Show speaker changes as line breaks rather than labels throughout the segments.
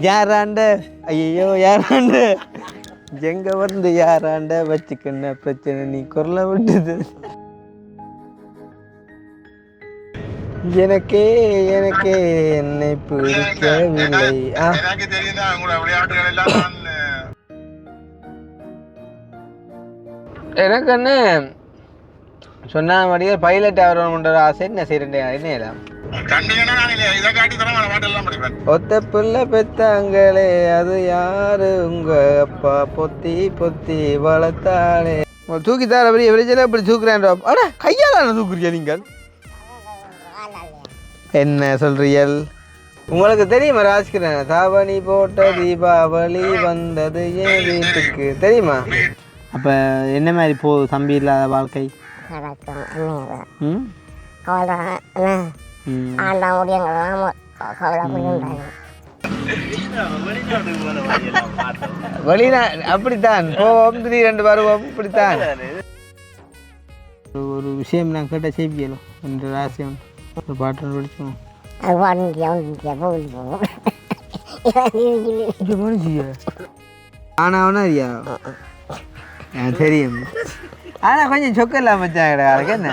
யாராண்ட ஐயோ யாராண்ட எங்க வந்து யாராண்ட வச்சுக்கண்ண பிரச்சனை நீ குரலை விட்டுது எனக்கே எனக்கே என்னை பிடிக்கவில்லை.
எனக்கு தெரியும் தான் உங்களோட விளையாட்டுகள் எல்லாம் நான்
எனக்கு என்ன சொன்ன மாதிரியே பைலட் ஆகிறோம்ன்ற ஆசை என்ன செய்யறேன் என்ன
கண்டிங்கன்னா நான் இதை காட்டி தர பாட்டெல்லாம் படிப்பேன்.
ஒத்த பிள்ளை பெத்தாங்களே அது யாரு உங்க அப்பா பொத்தி பொத்தி வளர்த்தாளே தூக்கித்தார பெரிய வெளிச்சல இப்படி தூக்குறேன் அட கையால் தூக்குறியா நீங்கள் என்ன சொல்றியல் உங்களுக்கு தெரியுமா ராஜ்கிரண் தாவணி போட்ட தீபாவளி வந்தது என் வீட்டுக்கு தெரியுமா அப்போ என்ன மாதிரி போகுது தம்பி இல்லாத வாழ்க்கை வெளிநா அப்படித்தான் போவோம் திடீரெண்டு வருவோம் இப்படித்தான் ஒரு விஷயம் நான் கேட்ட செய்யணும் என்ற ரகசியம் ஒரு பாட்டு படிச்சோம் ஆனாவனா ஐயா தெரியும் ஆனா கொஞ்சம் சொக்க இல்லாம வச்சாங்க என்ன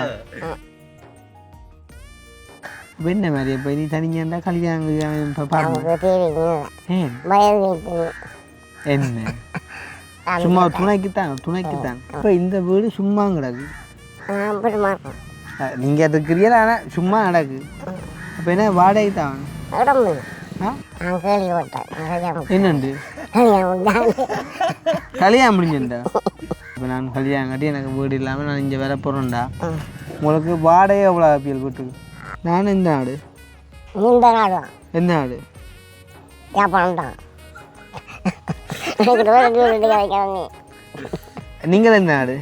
என்ன மாதிரி இப்போ நீ தனிங்கண்டா கல்யாணம் என்ன சும்மா துணைக்குத்தான் இப்போ இந்த வீடு சும்மா கிடக்கு நீங்கள் இருக்கிறீங்களா ஆனால் சும்மா நடக்கு அப்போ என்ன வாடகை தான் என்னண்டு கல்யாணம் முடிஞ்சுண்டா இப்போ நான் கல்யாணம் கட்டி எனக்கு வீடு இல்லாமல் நான் இங்கே வர போகிறேன்டா உங்களுக்கு வாடகை எவ்வளோ ஆப்பியல் கூட்டுக்கு நான் எந்த நாடு எந்த நாடு நீங்கள் எந்த நாடு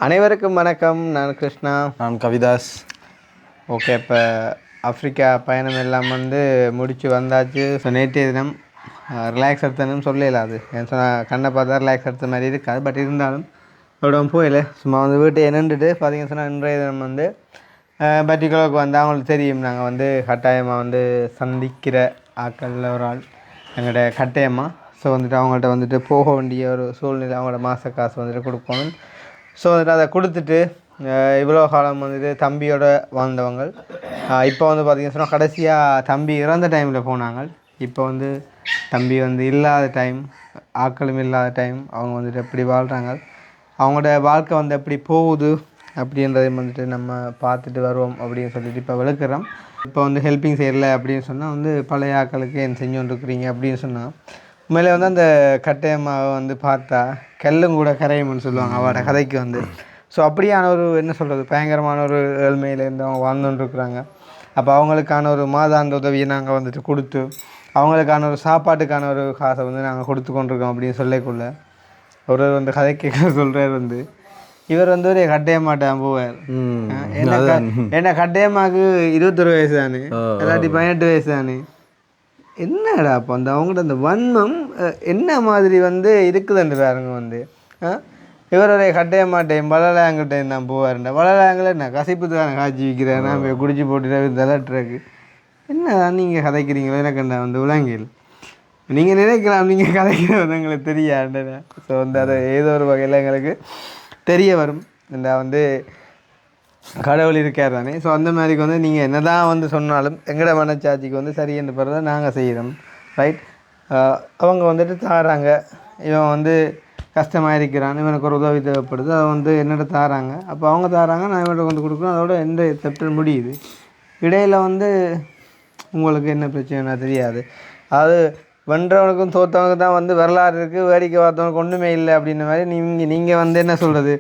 அனைவருக்கும் வணக்கம். நான் கிருஷ்ணா.
நான் கவிதாஸ்.
ஓகே, இப்போ ஆஃப்ரிக்கா பயணம் எல்லாம் வந்து முடித்து வந்தாச்சு. ஸோ நேற்றைய தினம் ரிலாக்ஸ் எடுத்தனும் சொல்லல. அது ஏன்னு சொன்னால் கண்ணை பார்த்தா ரிலாக்ஸ் எடுத்த மாதிரி இருக்காது. பட் இருந்தாலும் அவ்வளோ போயில சும்மா வந்து வீட்டை என்னண்டுட்டு பார்த்தீங்கன்னு சொன்னால் இன்றைய தினம் வந்து பர்டிகுலருக்கு வந்து அவங்களுக்கு தெரியும் நாங்கள் வந்து கட்டாயமாக வந்து சந்திக்கிற ஆக்களில் ஒரு ஆள் எங்கள்கிட்ட கட்டாயமாக. ஸோ வந்துட்டு அவங்கள்ட்ட வந்துட்டு போக வேண்டிய ஒரு சூழ்நிலை, அவங்களோட மாத காசு வந்துட்டு கொடுக்கணும். ஸோ வந்துட்டு அதை கொடுத்துட்டு இவ்வளோ காலம் வந்துட்டு தம்பியோட வாழ்ந்தவங்க இப்போ வந்து பார்த்திங்கன்னு சொன்னால் கடைசியாக தம்பி இறந்த டைமில் போனாங்க. இப்போ வந்து தம்பி வந்து இல்லாத டைம், ஆக்களும் இல்லாத டைம் அவங்க வந்துட்டு எப்படி வாழ்கிறாங்க, அவங்களோட வாழ்க்கை வந்து எப்படி போகுது அப்படின்றதையும் வந்துட்டு நம்ம பார்த்துட்டு வருவோம் அப்படின்னு சொல்லிட்டு இப்போ விளக்குறோம். இப்போ வந்து ஹெல்ப்பிங் செய்யலை அப்படின்னு சொன்னால் வந்து பழைய ஆக்களுக்கு என்ன செஞ்சு கொண்டிருக்கிறீங்க அப்படின்னு சொன்னால் உண்மையிலே வந்து அந்த கட்டையம்மாவை வந்து பார்த்தா கல்லும் கூட கரையும்னு சொல்லுவாங்க அவரோட கதைக்கு வந்து. ஸோ அப்படியான ஒரு என்ன சொல்கிறது பயங்கரமான ஒரு ஏழ்மையிலேருந்து அவங்க வாழ்ந்துட்டுருக்குறாங்க. அப்போ அவங்களுக்கான ஒரு மாதாந்த உதவியை நாங்கள் வந்துட்டு கொடுத்து அவங்களுக்கான ஒரு சாப்பாட்டுக்கான ஒரு காசை வந்து நாங்கள் கொடுத்து கொண்டிருக்கோம் அப்படின்னு சொல்லக்குள்ள ஒரு வந்து கதை கேட்க சொல்கிறார் வந்து இவர் வந்து ஒரு கட்டையம்மாட்டான் போவார். ஏன்னா கட்டையம்மாவுக்கு 21 வயசு தானே, இல்லாட்டி 18 வயசு தானே. என்னடா அப்போ அந்த அவங்கள்ட்ட அந்த வன்மம் என்ன மாதிரி வந்து இருக்குதுன்னு பாருங்க வந்து இவருடைய கட்டைய மாட்டேன் வளலாங்கிட்டையும் நான் போவாருண்டா. வளலாங்கில் என்ன கசிப்புக்கான காய்ச்சி விற்கிறேன், நான் போய் குடிச்சு போட்டுட்டு தலட்டுறக்கு என்ன நீங்கள் கதைக்கிறீங்களோ எனக்கு அந்த வந்து விளங்கில் நீங்கள் நினைக்கலாம் நீங்கள் கதைக்கிறது எங்களுக்கு தெரியாண்டா. ஸோ வந்து அதை ஏதோ ஒரு வகையில் எங்களுக்கு தெரிய வரும். இந்த வந்து கடவுள் இருக்கார் தானே. ஸோ அந்த மாதிரிக்கு வந்து நீங்கள் என்ன தான் வந்து சொன்னாலும் எங்களோட மனச்சாட்சிக்கு வந்து சரி என்று பிறகு நாங்கள் செய்கிறோம். ரைட், அவங்க வந்துட்டு தாராங்க, இவன் வந்து கஷ்டமாக இருக்கிறான், இவனுக்கு ஒரு உதவி தேவைப்படுது, அதை வந்து என்னோட தாராங்க. அப்போ அவங்க தாராங்க, நான் இவன்கிட்ட கொண்டு கொடுக்குறோம். அதோட எந்த செப்டர் முடியுது. இடையில் வந்து உங்களுக்கு என்ன பிரச்சனைனா தெரியாது. அதாவது வென்றவனுக்கும் தோற்றவனுக்கு தான் வந்து வரலாறு இருக்குது, வேடிக்கை பார்த்தவனுக்கு ஒன்றுமே இல்லை அப்படின்ற மாதிரி நீங்கள் வந்து என்ன சொல்கிறது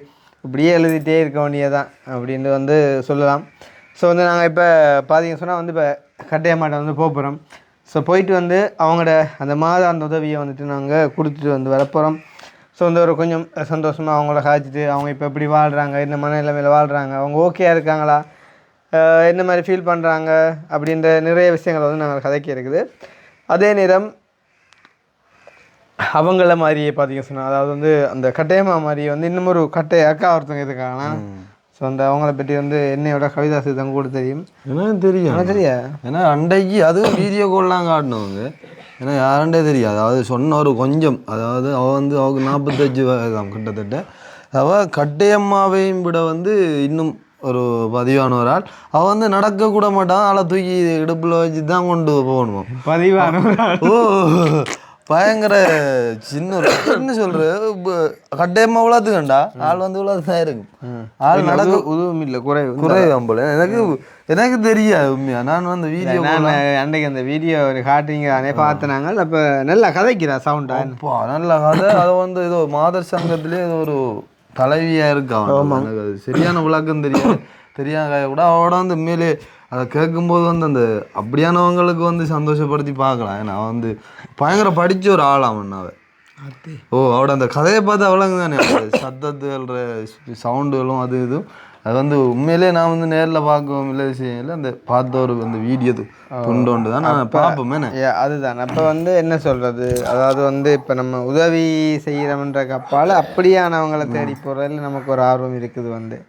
இப்படியே எழுதிட்டே இருக்க வேண்டியதான் அப்படின்ட்டு வந்து சொல்லலாம். ஸோ வந்து நாங்கள் இப்போ பார்த்தீங்கன்னு சொன்னால் வந்து இப்போ கட்டையம்மாட்டை வந்து போகிறோம். ஸோ போயிட்டு வந்து அவங்களோட அந்த அந்த உதவியை வந்துட்டு நாங்கள் கொடுத்துட்டு வந்து வரப்போகிறோம். ஸோ வந்து ஒரு கொஞ்சம் சந்தோஷமாக அவங்கள காய்ச்சிட்டு அவங்க இப்போ எப்படி வாழ்கிறாங்க, என்ன மனநிலைமையில் வாழ்கிறாங்க, அவங்க ஓகேயா இருக்காங்களா, என்ன மாதிரி ஃபீல் பண்ணுறாங்க அப்படின்ற நிறைய விஷயங்கள் வந்து நாங்கள் கதைக்க இருக்குது. அதே நேரம் அவங்கள மாதிரியே பார்த்தீங்க சொன்னால் அதாவது வந்து அந்த கட்டையம்மா மாதிரியே வந்து இன்னும் ஒரு கட்டை அக்கா ஒருத்தவங்க இருக்காங்க. ஸோ அந்த அவங்கள பற்றி வந்து என்னையோட கவிதா சிதம் கூட தெரியும்.
எனக்கு தெரியும்
தெரியா
ஏன்னா அண்டைக்கு அதுவும் வீடியோ கால்லாம் காட்டினவங்க ஏன்னா யாருண்டே தெரியாது. அதாவது சொன்ன ஒரு கொஞ்சம் அதாவது அவள் வந்து அவளுக்கு 45 வயதாம் கிட்டத்தட்ட. அவள் கட்டையம்மாவையும் விட வந்து இன்னும் ஒரு பதிவான ஒரு ஆள். அவள் வந்து நடக்க கூட மாட்டான். ஆளை தூக்கி இடுப்பில் வச்சு தான் கொண்டு போகணுமா
பதிவான
ஓ பயங்கர சின்ன என்ன சொல்ற கட்டையம்மா உலகத்துக்கண்டா ஆள் வந்து உலகத்தான் இருக்கும். ஆள் நடக்க
உதவும் இல்லை
குறைவாம் போல எனக்கு தெரியாது உண்மையா. நான் வந்து வீடியோ
அன்றைக்கு அந்த வீடியோ காட்டுறீங்க தானே பார்த்துனாங்க. அப்போ நல்லா கதைக்கிறா சவுண்டா
அப்பா நல்ல கதை. அதை வந்து ஏதோ மாதர் சங்கத்திலே ஏதோ ஒரு தலைவியா இருக்கா. எனக்கு அது சரியான விளக்கம் தெரியாத கூட அவட வந்து உண்மையிலே அதை கேட்கும்போது வந்து அந்த அப்படியானவங்களுக்கு வந்து சந்தோஷப்படுத்தி பார்க்கலாம். ஏன்னா அவன் வந்து பயங்கர படித்த ஒரு ஆளாம் அவன். அவட அந்த கதையை பார்த்து அவ்வளோங்க தானே சத்தத்துகள் சவுண்டுகளும் அது இதுவும் அது வந்து உண்மையிலே நான் வந்து நேரில் பார்க்கவும் இல்லை விஷயம் இல்லை. அந்த பார்த்த ஒரு அந்த வீடியோ துண்டோண்டு தான் நான் பார்ப்போமே.
அதுதான் அப்போ வந்து என்ன சொல்கிறது அதாவது வந்து இப்போ நம்ம உதவி செய்கிறோம்ன்ற கப்பால் அப்படியானவங்களை தேடி போகிறதுல நமக்கு ஒரு ஆர்வம் இருக்குது வந்து.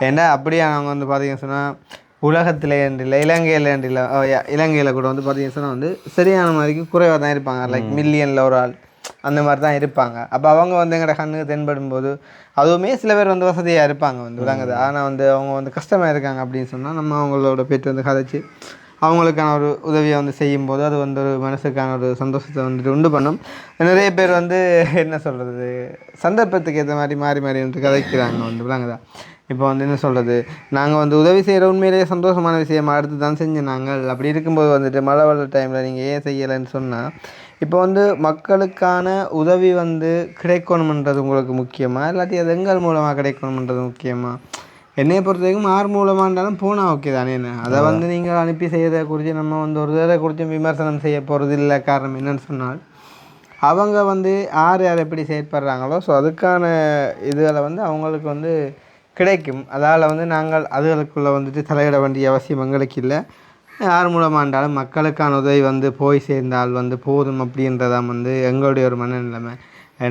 ஏன்னா அப்படியானவங்க வந்து பார்த்தீங்கன்னு சொன்னால் உலகத்தில் இல்லை இலங்கையில் கூட வந்து பார்த்தீங்கன்னு சொன்னால் வந்து சரியான மாதிரிக்கு குறைவாக தான் இருப்பாங்க. லைக் மில்லியனில் ஒரு ஆள் அந்த மாதிரி தான் இருப்பாங்க. அப்போ அவங்க வந்து எங்களோட கண்ணுக்கு தென்படும் போது அதுவுமே சில பேர் வந்து வசதியாக இருப்பாங்க வந்து விளங்குது. ஆனால் வந்து அவங்க வந்து கஷ்டமாக இருக்காங்க அப்படின்னு சொன்னால் நம்ம அவங்களோட போய்ட்டு வந்து கதைச்சி அவங்களுக்கான ஒரு உதவியை வந்து செய்யும்போது அது வந்து ஒரு மனசுக்கான ஒரு சந்தோஷத்தை வந்துட்டு உண்டு பண்ணும். நிறைய பேர் வந்து என்ன சொல்கிறது சந்தர்ப்பத்துக்கு ஏற்ற மாதிரி மாறி மாறி வந்து கதைக்கிறாங்க வந்து விளங்குதா. இப்போ வந்து என்ன சொல்கிறது நாங்கள் வந்து உதவி செய்கிற உண்மையிலேயே சந்தோஷமான விஷயமா அடுத்து தான் செஞ்சோம் நாங்கள். அப்படி இருக்கும்போது வந்துட்டு மழை வர டைமில் நீங்கள் ஏன் செய்யலைன்னு சொன்னால் இப்போ வந்து மக்களுக்கான உதவி வந்து கிடைக்கணுமன்றது உங்களுக்கு முக்கியமாக இல்லாட்டி அது எங்கள் மூலமாக கிடைக்கணுமன்றது முக்கியமாக. என்னையை பொறுத்த வரைக்கும் ஆறு மூலமாக இருந்தாலும் போனால் ஓகே தானே. என்ன அதை வந்து நீங்கள் அனுப்பி செய்கிறத குறித்து நம்ம வந்து ஒரு இதை குறித்து விமர்சனம் செய்ய போகிறது இல்லை. காரணம் என்னன்னு சொன்னால் அவங்க வந்து யார் எப்படி செயற்படுறாங்களோ ஸோ அதுக்கான இதுகளை வந்து அவங்களுக்கு வந்து கிடைக்கும். அதால் வந்து நாங்கள் அதுகளுக்குள்ளே வந்துட்டு தலையிட வேண்டிய அவசியம் எங்களுக்கு இல்லை. யார் மூலமாக இருந்தாலும் மக்களுக்கான உதவி வந்து போய் சேர்ந்தால் வந்து போதும் அப்படின்றதான் வந்து எங்களுடைய ஒரு மனநிலைமை.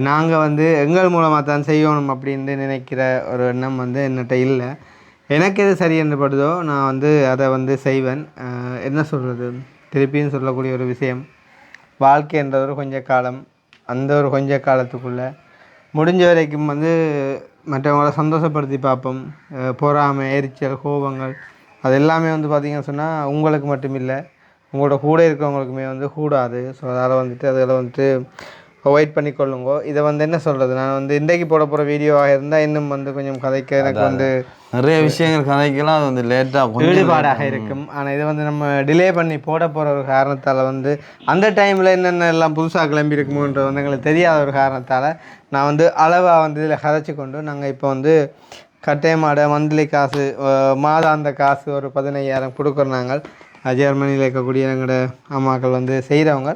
நாங்கள் வந்து எங்கள் மூலமாக தான் செய்யணும் அப்படின்னு நினைக்கிற ஒரு எண்ணம் வந்து என்னட்ட இல்லை. எனக்கு எது சரி என்று படுதோ நான் வந்து அதை வந்து செய்வேன். என்ன சொல்கிறது திருப்பியும் சொல்லக்கூடிய ஒரு விஷயம் வாழ்க்கைன்ற ஒரு கொஞ்ச காலம். அந்த ஒரு கொஞ்ச காலத்துக்குள்ளே முடிஞ்ச வரைக்கும் வந்து மற்றவங்கள சந்தோஷப்படுத்தி பார்ப்போம். பொறாமை எரிச்சல் கோபங்கள் அது எல்லாமே வந்து பார்த்திங்கன்னு சொன்னால் உங்களுக்கு மட்டும் இல்லை உங்களோட கூட இருக்கிறவங்களுக்குமே வந்து கூடாது. ஸோ அதால் வந்துட்டு அதில் வந்துட்டு அவாய்ட் பண்ணிக்கொள்ளுங்க. இதை வந்து என்ன சொல்கிறது நான் வந்து இன்றைக்கு போட போகிற வீடியோவாக இருந்தால் இன்னும் வந்து கொஞ்சம் கதைக்க எனக்கு வந்து
நிறைய விஷயங்கள் கதைக்கலாம் அது வந்து லேட்டாக
ஈடுபாடாக இருக்கும். ஆனால் இதை வந்து நம்ம டிலே பண்ணி போட போகிற ஒரு காரணத்தால் வந்து அந்த டைமில் என்னென்ன எல்லாம் புதுசாக கிளம்பி இருக்குமோன்ற வந்து எங்களுக்கு தெரியாத ஒரு காரணத்தால் நான் வந்து அளவாக வந்து இதில் கதைச்சி கொண்டு நாங்கள் இப்போ வந்து கட்டையமாட மந்த்லி காசு மாதாந்த காசு ஒரு 15,000 கொடுக்குறோம். நாங்கள் ஜெர்மனியில் இருக்கக்கூடிய எங்களோட அம்மாக்கள் வந்து செய்கிறவங்க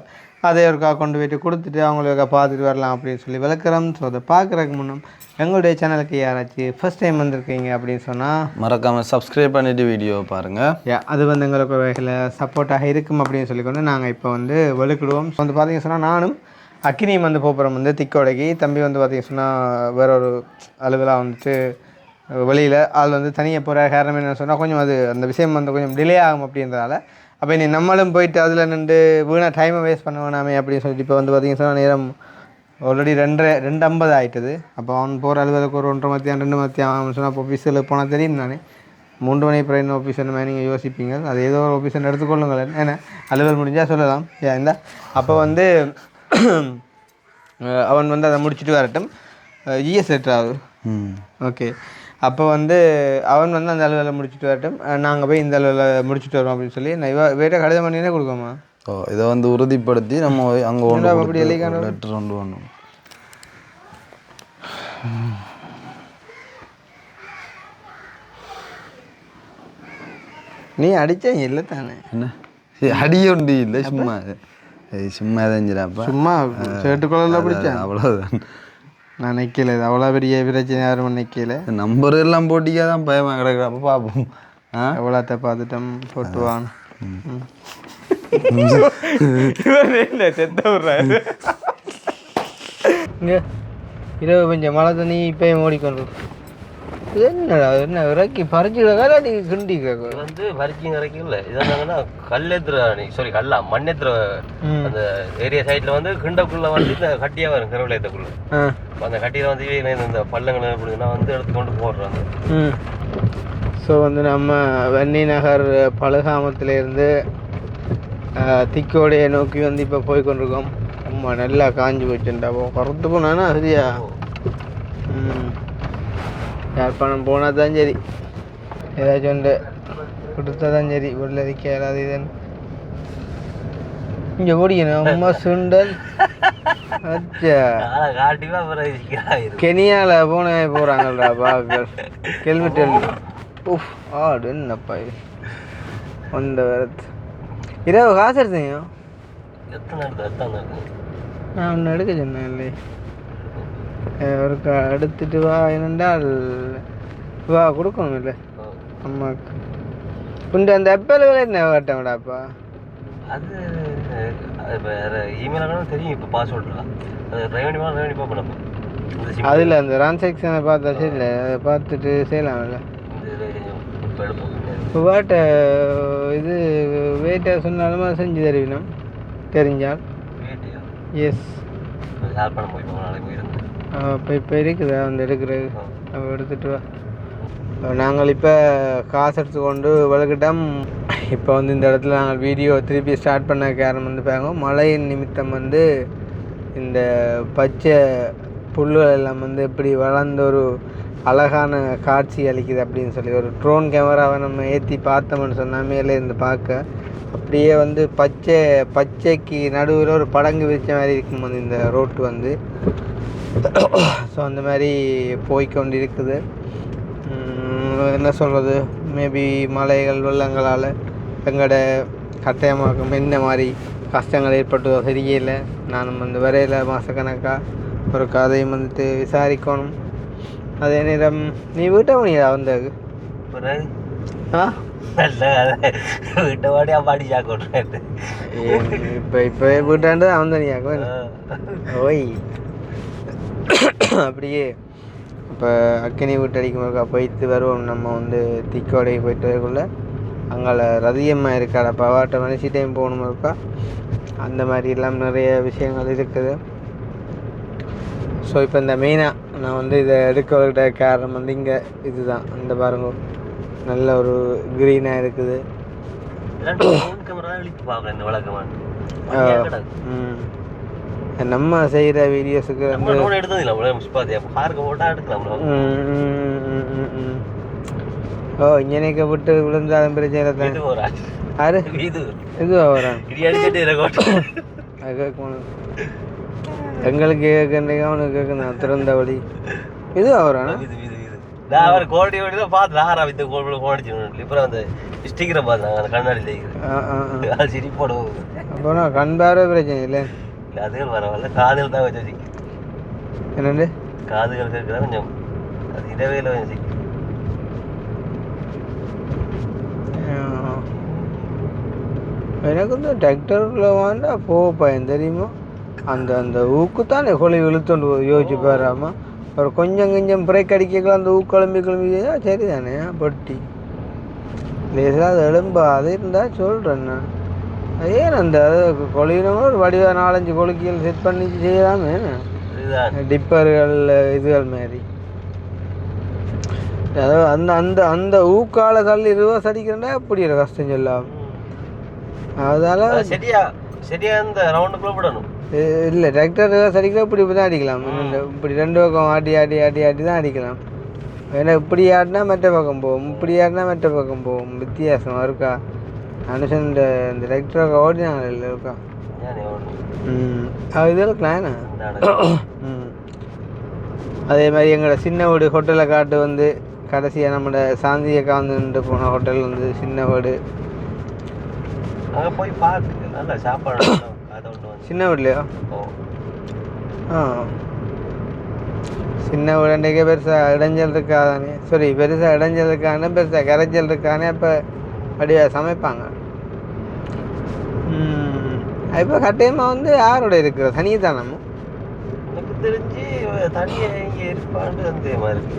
அதை ஒருக்கா கொண்டு போய்ட்டு கொடுத்துட்டு அவங்களுக்கு பார்த்துட்டு வரலாம் அப்படின்னு சொல்லி விளக்குறோம். ஸோ அதை பார்க்குறதுக்கு முன்னும் எங்களுடைய சேனலுக்கு யாராச்சும் ஃபர்ஸ்ட் டைம் வந்திருக்கீங்க அப்படின்னு சொன்னால்
மறக்காமல் சப்ஸ்கிரைப் பண்ணிவிட்டு வீடியோ பாருங்கள்.
அது வந்து எங்களுக்கு ஒரு வகையில் சப்போர்ட்டாக இருக்கும் அப்படின்னு சொல்லிக்கொண்டு நாங்கள் இப்போ வந்து வெளுக்கிடுவோம். ஸோ வந்து பார்த்திங்க சொன்னால் நானும் அக்கினியும் வந்து போகிறோம் வந்து திக்கோடைக்கு. தம்பி வந்து பார்த்திங்க சொன்னால் வேற ஒரு அலுவலாக வந்துட்டு வெளியில் ஆள் வந்து தனியாக போகிற காரணம் என்னென்னு சொன்னால் கொஞ்சம் அது அந்த விஷயம் வந்து கொஞ்சம் டிலே ஆகும் அப்படின்றதால அப்போ நீ நம்மளும் போயிட்டு அதில் நின்று வீணாக டைமை வேஸ்ட் பண்ண வேணாமே அப்படின்னு சொல்லிட்டு இப்போ வந்து பார்த்திங்கன்னா சொன்னால் நேரம் ஆல்ரெடி 2:50 ஆகிட்டது. அப்போ அவன் போகிற அலுவலுக்கு ஒரு 1:30 மத்தியானம் 2 மத்தியானம் அவன் சொன்னால் இப்போ ஆஃபீஸில் போனால் தெரியும் நானே 3 மணி அப்புறம் என்ன ஆஃபீஸ் என்ன மாதிரி நீங்கள் யோசிப்பீங்க. அது ஏதோ ஒரு ஆஃபீஸை எடுத்துக்கொள்ளுங்கள். ஏன்னா அலுவல் முடிஞ்சால் சொல்லலாம் இந்த அப்போ வந்து அவன் வந்து அதை முடிச்சுட்டு வரட்டும். GS letter okay. அப்போ வந்து அவன் வந்து அந்த அலுவலை முடிச்சுட்டு வரட்டும். நாங்கள் போய் இந்த அலுவலை முடிச்சுட்டு வரோம் அப்படின்னு சொல்லி நான் வேற கடிதம் பண்ணினே கொடுக்கோமா.
இதை வந்து உறுதிப்படுத்தி நம்ம அங்கே
அப்படி
லெட்டர் கொண்டு வரணும்.
நீ அடித்தேன் இல்லை தானே
என்ன அடியொண்டி இல்லை சும்மா சும்மா எதாஞ்சிடாப்பா
சும்மா சேட்டுக்குள்ள பிடிச்சேன்
அவ்வளோதான்.
நான் நிற்கல இது அவ்வளோ பெரிய பிரச்சனை யாரும் நிற்கல.
நம்பர் எல்லாம் போட்டிக்காக தான் பயமாக கிடக்குறப்ப பார்ப்போம்.
எவ்வளோத்த பார்த்துட்டோம் போட்டுவான் செத்த விட்றாரு. இங்கே இரவு கொஞ்சம் மழை தண்ணி இப்போயும் ஓடிக்கொண்டு இது என்னடா என்ன இறக்கி பறிச்சுக்கிறக்கா இல்லாட்டி கிண்டிக்கிறக்கா
இது வந்து வரிச்சிங் இறக்கி இல்லை இது என்னங்கன்னா கல்லெத்துற சாரி கல்லா மண்ணெத்துற அந்த ஏரியா சைடில் வந்து கிண்டக்குள்ளே வந்து இந்த கட்டியாக வரும் கருவிலேத்துக்குள்ள அந்த கட்டியில் வந்து இந்த பள்ளங்கள் எப்படின்னா வந்து எடுத்துக்கொண்டு போடுறாங்க.
ஸோ வந்து நம்ம வன்னி நகர் பழுகாமத்துலேருந்து திக்கோடைய நோக்கி வந்து இப்போ போய்கொண்டிருக்கோம். அம்மா நல்லா காஞ்சி போச்சுட்டா கருத்து போனானா சரியா யாழ்ப்பாணம் போனால் தான் சரி ஏதாச்சும் ஒன்று கொடுத்தா தான் சரி உள்ளதிக்க ஏதாவது இதுன்னு இங்கே ஓடிக்கணும் அம்மா சுண்டல் அச்சா கெனியாவில் போகிறாங்கள்டா பாக்கள் கெல்விட்டல் உஃப் ஆடு என்னப்பா இது வந்த வரது இரவு காசு எடுத்தீங்க நான் ஒன்று எடுக்க சொன்னேன் இல்லை ஒரு எடுத்துட்டு வா என்னென்றால் வா கொடுக்கணும் இல்லை அம்மாவுக்கு உண்டு அந்த அப்பல்கள் என்ன கட்டங்கடாப்பா
அது வேறு இமெயிலாக தெரியும் இப்போ பாஸ்வேர்ட்லாம் அது ரெவன்யூ பண்ணப்போ
அதில் அந்த டிரான்சாக்ஷனை பார்த்தாச்சு இல்லை அதை பார்த்துட்டு செய்யலாம்ல
இப்போ எடுப்போம்.
இப்போ வாட்ட இது வெயிட்டாக சொன்னாலும் அதை செஞ்சு தருவினோம் தெரிஞ்சால் எஸ்
யாழ்ப்பாணம் போய் நாளைக்கு போயிருந்து
இப்போ இருக்குதா அந்த எடுக்கிறது அப்போ எடுத்துகிட்டு வா. நாங்கள் இப்போ காசு எடுத்துக்கொண்டு விளக்கிட்டோம். இப்போ வந்து இந்த இடத்துல நாங்கள் வீடியோ திருப்பி ஸ்டார்ட் பண்ண காரணம் வந்து பாருங்க மழையின் நிமித்தம் வந்து இந்த பச்சை புல்லுகள் எல்லாம் வந்து எப்படி வளர்ந்த ஒரு அழகான காட்சி அளிக்குது அப்படின்னு சொல்லி ஒரு ட்ரோன் கேமராவை நம்ம ஏற்றி பார்த்தோம்னு சொன்னால் மேலே இருந்து பார்க்க அப்படியே வந்து பச்சைக்கு நடுவில் ஒரு படங்கு விரிச்ச மாதிரி இருக்கும் வந்து இந்த ரோட்டு வந்து. ஸோ அந்த மாதிரி போய்கொண்டு இருக்குது. என்ன சொல்கிறது மேபி மலைகள் வெள்ளங்களால் எங்களோட கட்டாயமாக்கும் என்ன மாதிரி கஷ்டங்கள் ஏற்பட்டதோ தெரியல. நானும் வந்து வரையில் மாதக்கணக்காக ஒரு கதையும் வந்துட்டு விசாரிக்கணும். அதே நேரம் நீ வீட்டை போனியா வந்தது
வீட்டை வாடியா பாடி சாக்கோட்டேன்
இப்போ வீட்டாண்டு அவன் தனியாக்கும் ஓய் அப்படியே இப்போ அக்கினி வீட்டு அடிக்கும்போது போயிட்டு வருவோம். நம்ம வந்து திக்கோடைக்கு போயிட்டு வரக்குள்ள அங்கே ரதியம்மா இருக்காடா பவாட்ட மனுஷி டைம் போகணும் இருக்கா அந்த மாதிரி எல்லாம் நிறைய விஷயங்கள் இருக்குது. ஸோ இப்போ இந்த மெயினாக நான் வந்து இதை எடுக்க காரணம் வந்து இங்கே இதுதான் அந்த பாருங்க நல்ல ஒரு க்ரீனாக இருக்குது. நம்ம செய்கிற வீடியோஸுக்கு வந்து ஓ இங்கனைக்க விட்டு விழுந்தாலும் பிரச்சனை தான் யாரு இதுவா வரான் அது கேட்கணும் எங்களுக்கு கேட்குறீங்க அவனுக்கு கேட்கணும் திறந்த வழி இதுவா வரானா
கோடி தான் பார்த்து இந்த கோடிச்சு இப்போ அந்த ஸ்டிக்கரை பார்த்தாங்க அந்த கண்ணாடியில் சிரி போடுவோம்.
அப்போனா கண் பார்வை பிரச்சனை இல்லை
காதுகள் வரவில்ல காதுகள் தான் வச்சு
என்னண்டு
காதுகள் இருக்கிறதா கொஞ்சம் அது இடவேல வச்சு
எனக்கு வந்து டிராக்டரில் வாண்டா போப்பேன் தெரியுமா அந்த அந்த ஊக்குத்தானே கொலை இழுத்துண்டு யோசிச்சு பாராமல் ஒரு கொஞ்சம் பிரேக் அடிக்கலாம் அந்த கிளம்பி சரி தானே பொட்டி லேசாக அது எலும்பா அது இருந்தால் சொல்கிறேன் நான் ஏன் அந்த கொலையினவங்க ஒரு வடிவ 4-5 கொலுக்கிகள் செட் பண்ணி செய்யலாமே டிப்பர்கள் இதுகள் மாதிரி அதாவது அந்த அந்த அந்த ஊக்கால தள்ளி ரிவர்ஸ் அடிக்கிறேன்டா அப்படி ஒரு கஷ்டம் சொல்லாம். அதனால
சரியா இந்த ரவுண்டுக்குள்ள விடணும்
இல்லை டிராக்டர் ரிவர்ஸ் அடிக்கலாம் இப்படி தான் அடிக்கலாம். இப்படி 2 பக்கம் ஆட்டி தான் அடிக்கலாம். ஏன்னா இப்படி ஆடினா மற்ற பக்கம் போகும் இப்படி ஆடினா மற்ற பக்கம் போகும் வித்தியாசமாக இருக்கா அனுஷன் இந்த டிராக்டர் ஓடினாங்க இல்லை இருக்கா இது இருக்கலாம். அதே மாதிரி எங்களோட சின்ன வீடு ஹோட்டலை காட்டு வந்து கடைசியாக நம்மளோட சாந்தியை காந்துட்டு போன ஹோட்டல் வந்து சின்ன வீடு
அங்கே போய் பார்த்து நல்லா சாப்பாடு
சின்ன வீட்லையோ சின்ன வீடுன்றக்கே பெருசாக இடைஞ்சல் இருக்காதானே பெருசாக இடைஞ்சல் இருக்கானே பெருசாக கரைச்சல் இருக்கானே அப்போ அப்படியே சமைப்பாங்க. இப்போ கட்டாயமாக வந்து யாரோட இருக்கிற சனிதானமும்
எனக்கு தெரிஞ்சு தனியாக இங்கே இருப்பான்னு அந்த மாதிரி இருக்கு.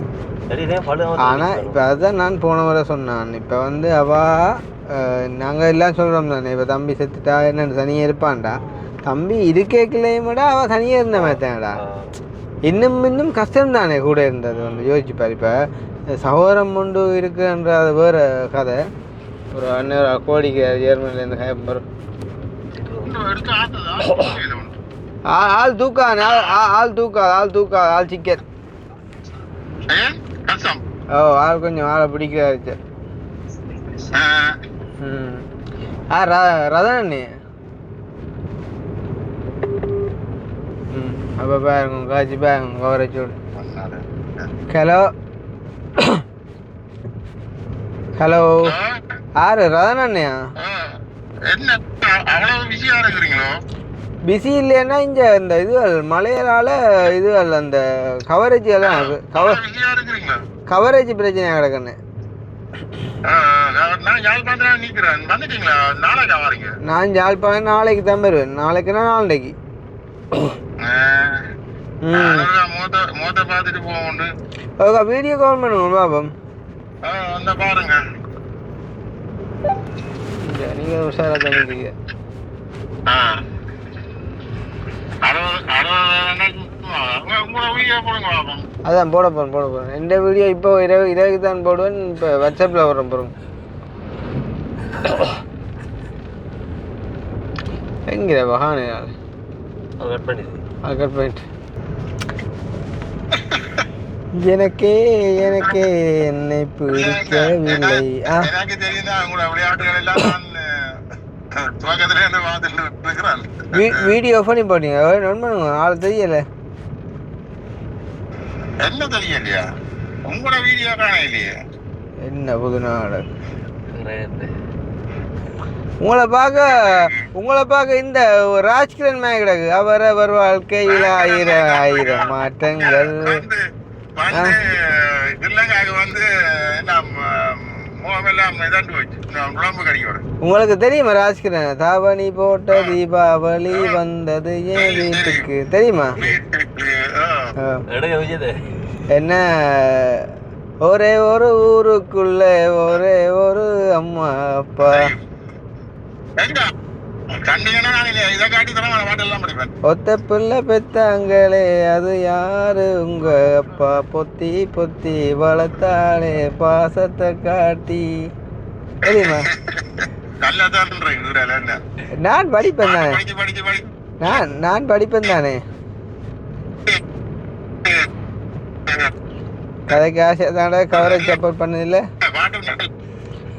தனியாக பழம்
ஆனால் இப்போ அதுதான் நான் போன முறை சொன்னான். இப்போ வந்து நாங்கள் எல்லாம் சொல்கிறோம் தானே, இப்போ தம்பி செத்துட்டா என்ன தனியாக இருப்பான்டா. தம்பி இருக்கேக்கலையும் விட அவள் தனியாக இருந்த மாதிரி தானடா. இன்னும் கஷ்டம் தானே கூட இருந்தது வந்து யோசிச்சுப்பார். இப்போ சகோதரம் கொண்டு இருக்குன்ற அது வேறு கதை. ஒரு அண்ணன் கோடிக்கு ஜெர்மனிலேருந்து வரும் ஆள் தூக்காது ஆள் சிக்கன். ஓ ஆள் கொஞ்சம் ஆளை பிடிக்கிறாரு. ரதனண்ணே அப்போ பாருங்க காய்ச்சி பாருங்க கவரச்சோடு. ஹலோ யாரு ரதனண்ணையா? பிஸி இல்லைன்னா இங்கே இந்த இதுகள் மலையாளால் இதுகள் அந்த கவரேஜ் எல்லாம் கவரேஜ் பிரச்சனையாக கிடக்குன்னு. நான் யாழ்ப்பாணம் நாளைக்கு தான் வருவேன். நாளைக்குன்னா நாளைக்கு. வீடியோ கால் பண்ணுங்க பாபம். நீங்க உஷாரா தந்துருக்கீங்க. அதான் போட போறேன். இந்த வீடியோ இப்போ இரவுக்கு தான் போடுவேன். இப்போ வாட்ஸ்அப்பில் வர்றேன் போகிறோம். எங்கிற வகானு கட் பண்ணிட்டு எனக்கே என்னை பிடிக்கவில்லை. வீடியோ பண்ணி போட்டீங்க நோட் பண்ணுங்க. ஆள் தெரியல
என்ன தெரியலையா? உங்களோட வீடியோ காணலையே.
என்ன புது நாடு உங்களை பார்க்க இந்த ராஜ்கிரண் மேக கிடக்கு. அவர் வாழ்க்கையில் ஆயிரம் மாற்றங்கள். உங்களுக்கு தெரியுமா ராஜ்கிரண்? தாவணி போட்ட தீபாவளி வந்தது என் வீட்டுக்கு தெரியுமா? என்ன ஒரே ஒரு ஊருக்குள்ள ஒரே ஒரு அம்மா அப்பா. ஒத்த பிள்ளை பெத்தாங்களே அது யாரு? உங்க அப்பா பொத்தி பொத்தி வளர்த்தாளே பாசத்தை காட்டி தெரியுமா? நான் படிப்பேன் தானே. நான் படிப்பேன் தானே. கதைக்கு ஆசை தானே கவரேஜ் சப்போர்ட் பண்ணதில்லை.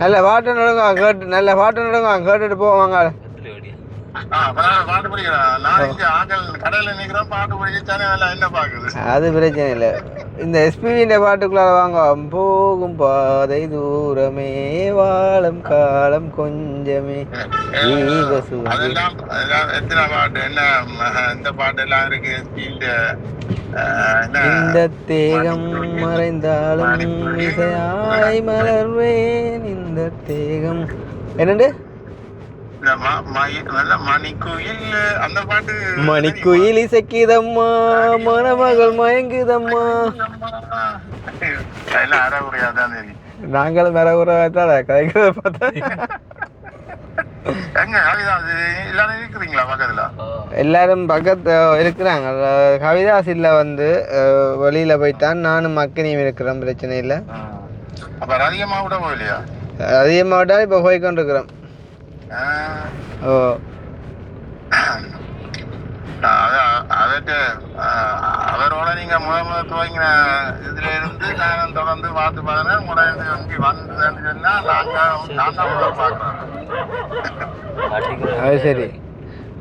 நல்ல பாட்டு நடங்க கேட்டுட்டு போவாங்க. அது பிரச்சனை இல்லை. இந்த எஸ்பிவின்ற பாட்டுக்குள்ளார வாங்க. போகும் பாதை தூரமே வாழும் காலம் கொஞ்சமே இந்த தேகம் மறைந்தாலும் இசையாய் மலர்வேன். இந்த தேகம் என்னண்டு மணிக்குயில் இசைக்குதம்மா மணமகள் மயங்குதம்மா. நாங்களும் வேற ஊரை கதைக்கிறத பார்த்தா எல்லாரும் பக்கத்து இருக்கிறாங்க. கவிதாசில வந்து வெளியில போயிட்டான். நானும் மக்கனையும் இருக்கிறோம். பிரச்சனை இல்லை. அதிகமாக விட்டா இப்போ போய்கொண்டு இருக்கிறோம். ஓ
அவரோட நீங்க முதல் துவங்கின இதுல இருந்து நான் தொடர்ந்து பார்த்து பார்த்தேன்னா உங்களை வந்ததுன்னு சொன்னா நான் தான் பார்க்குறேன்.
அது சரி.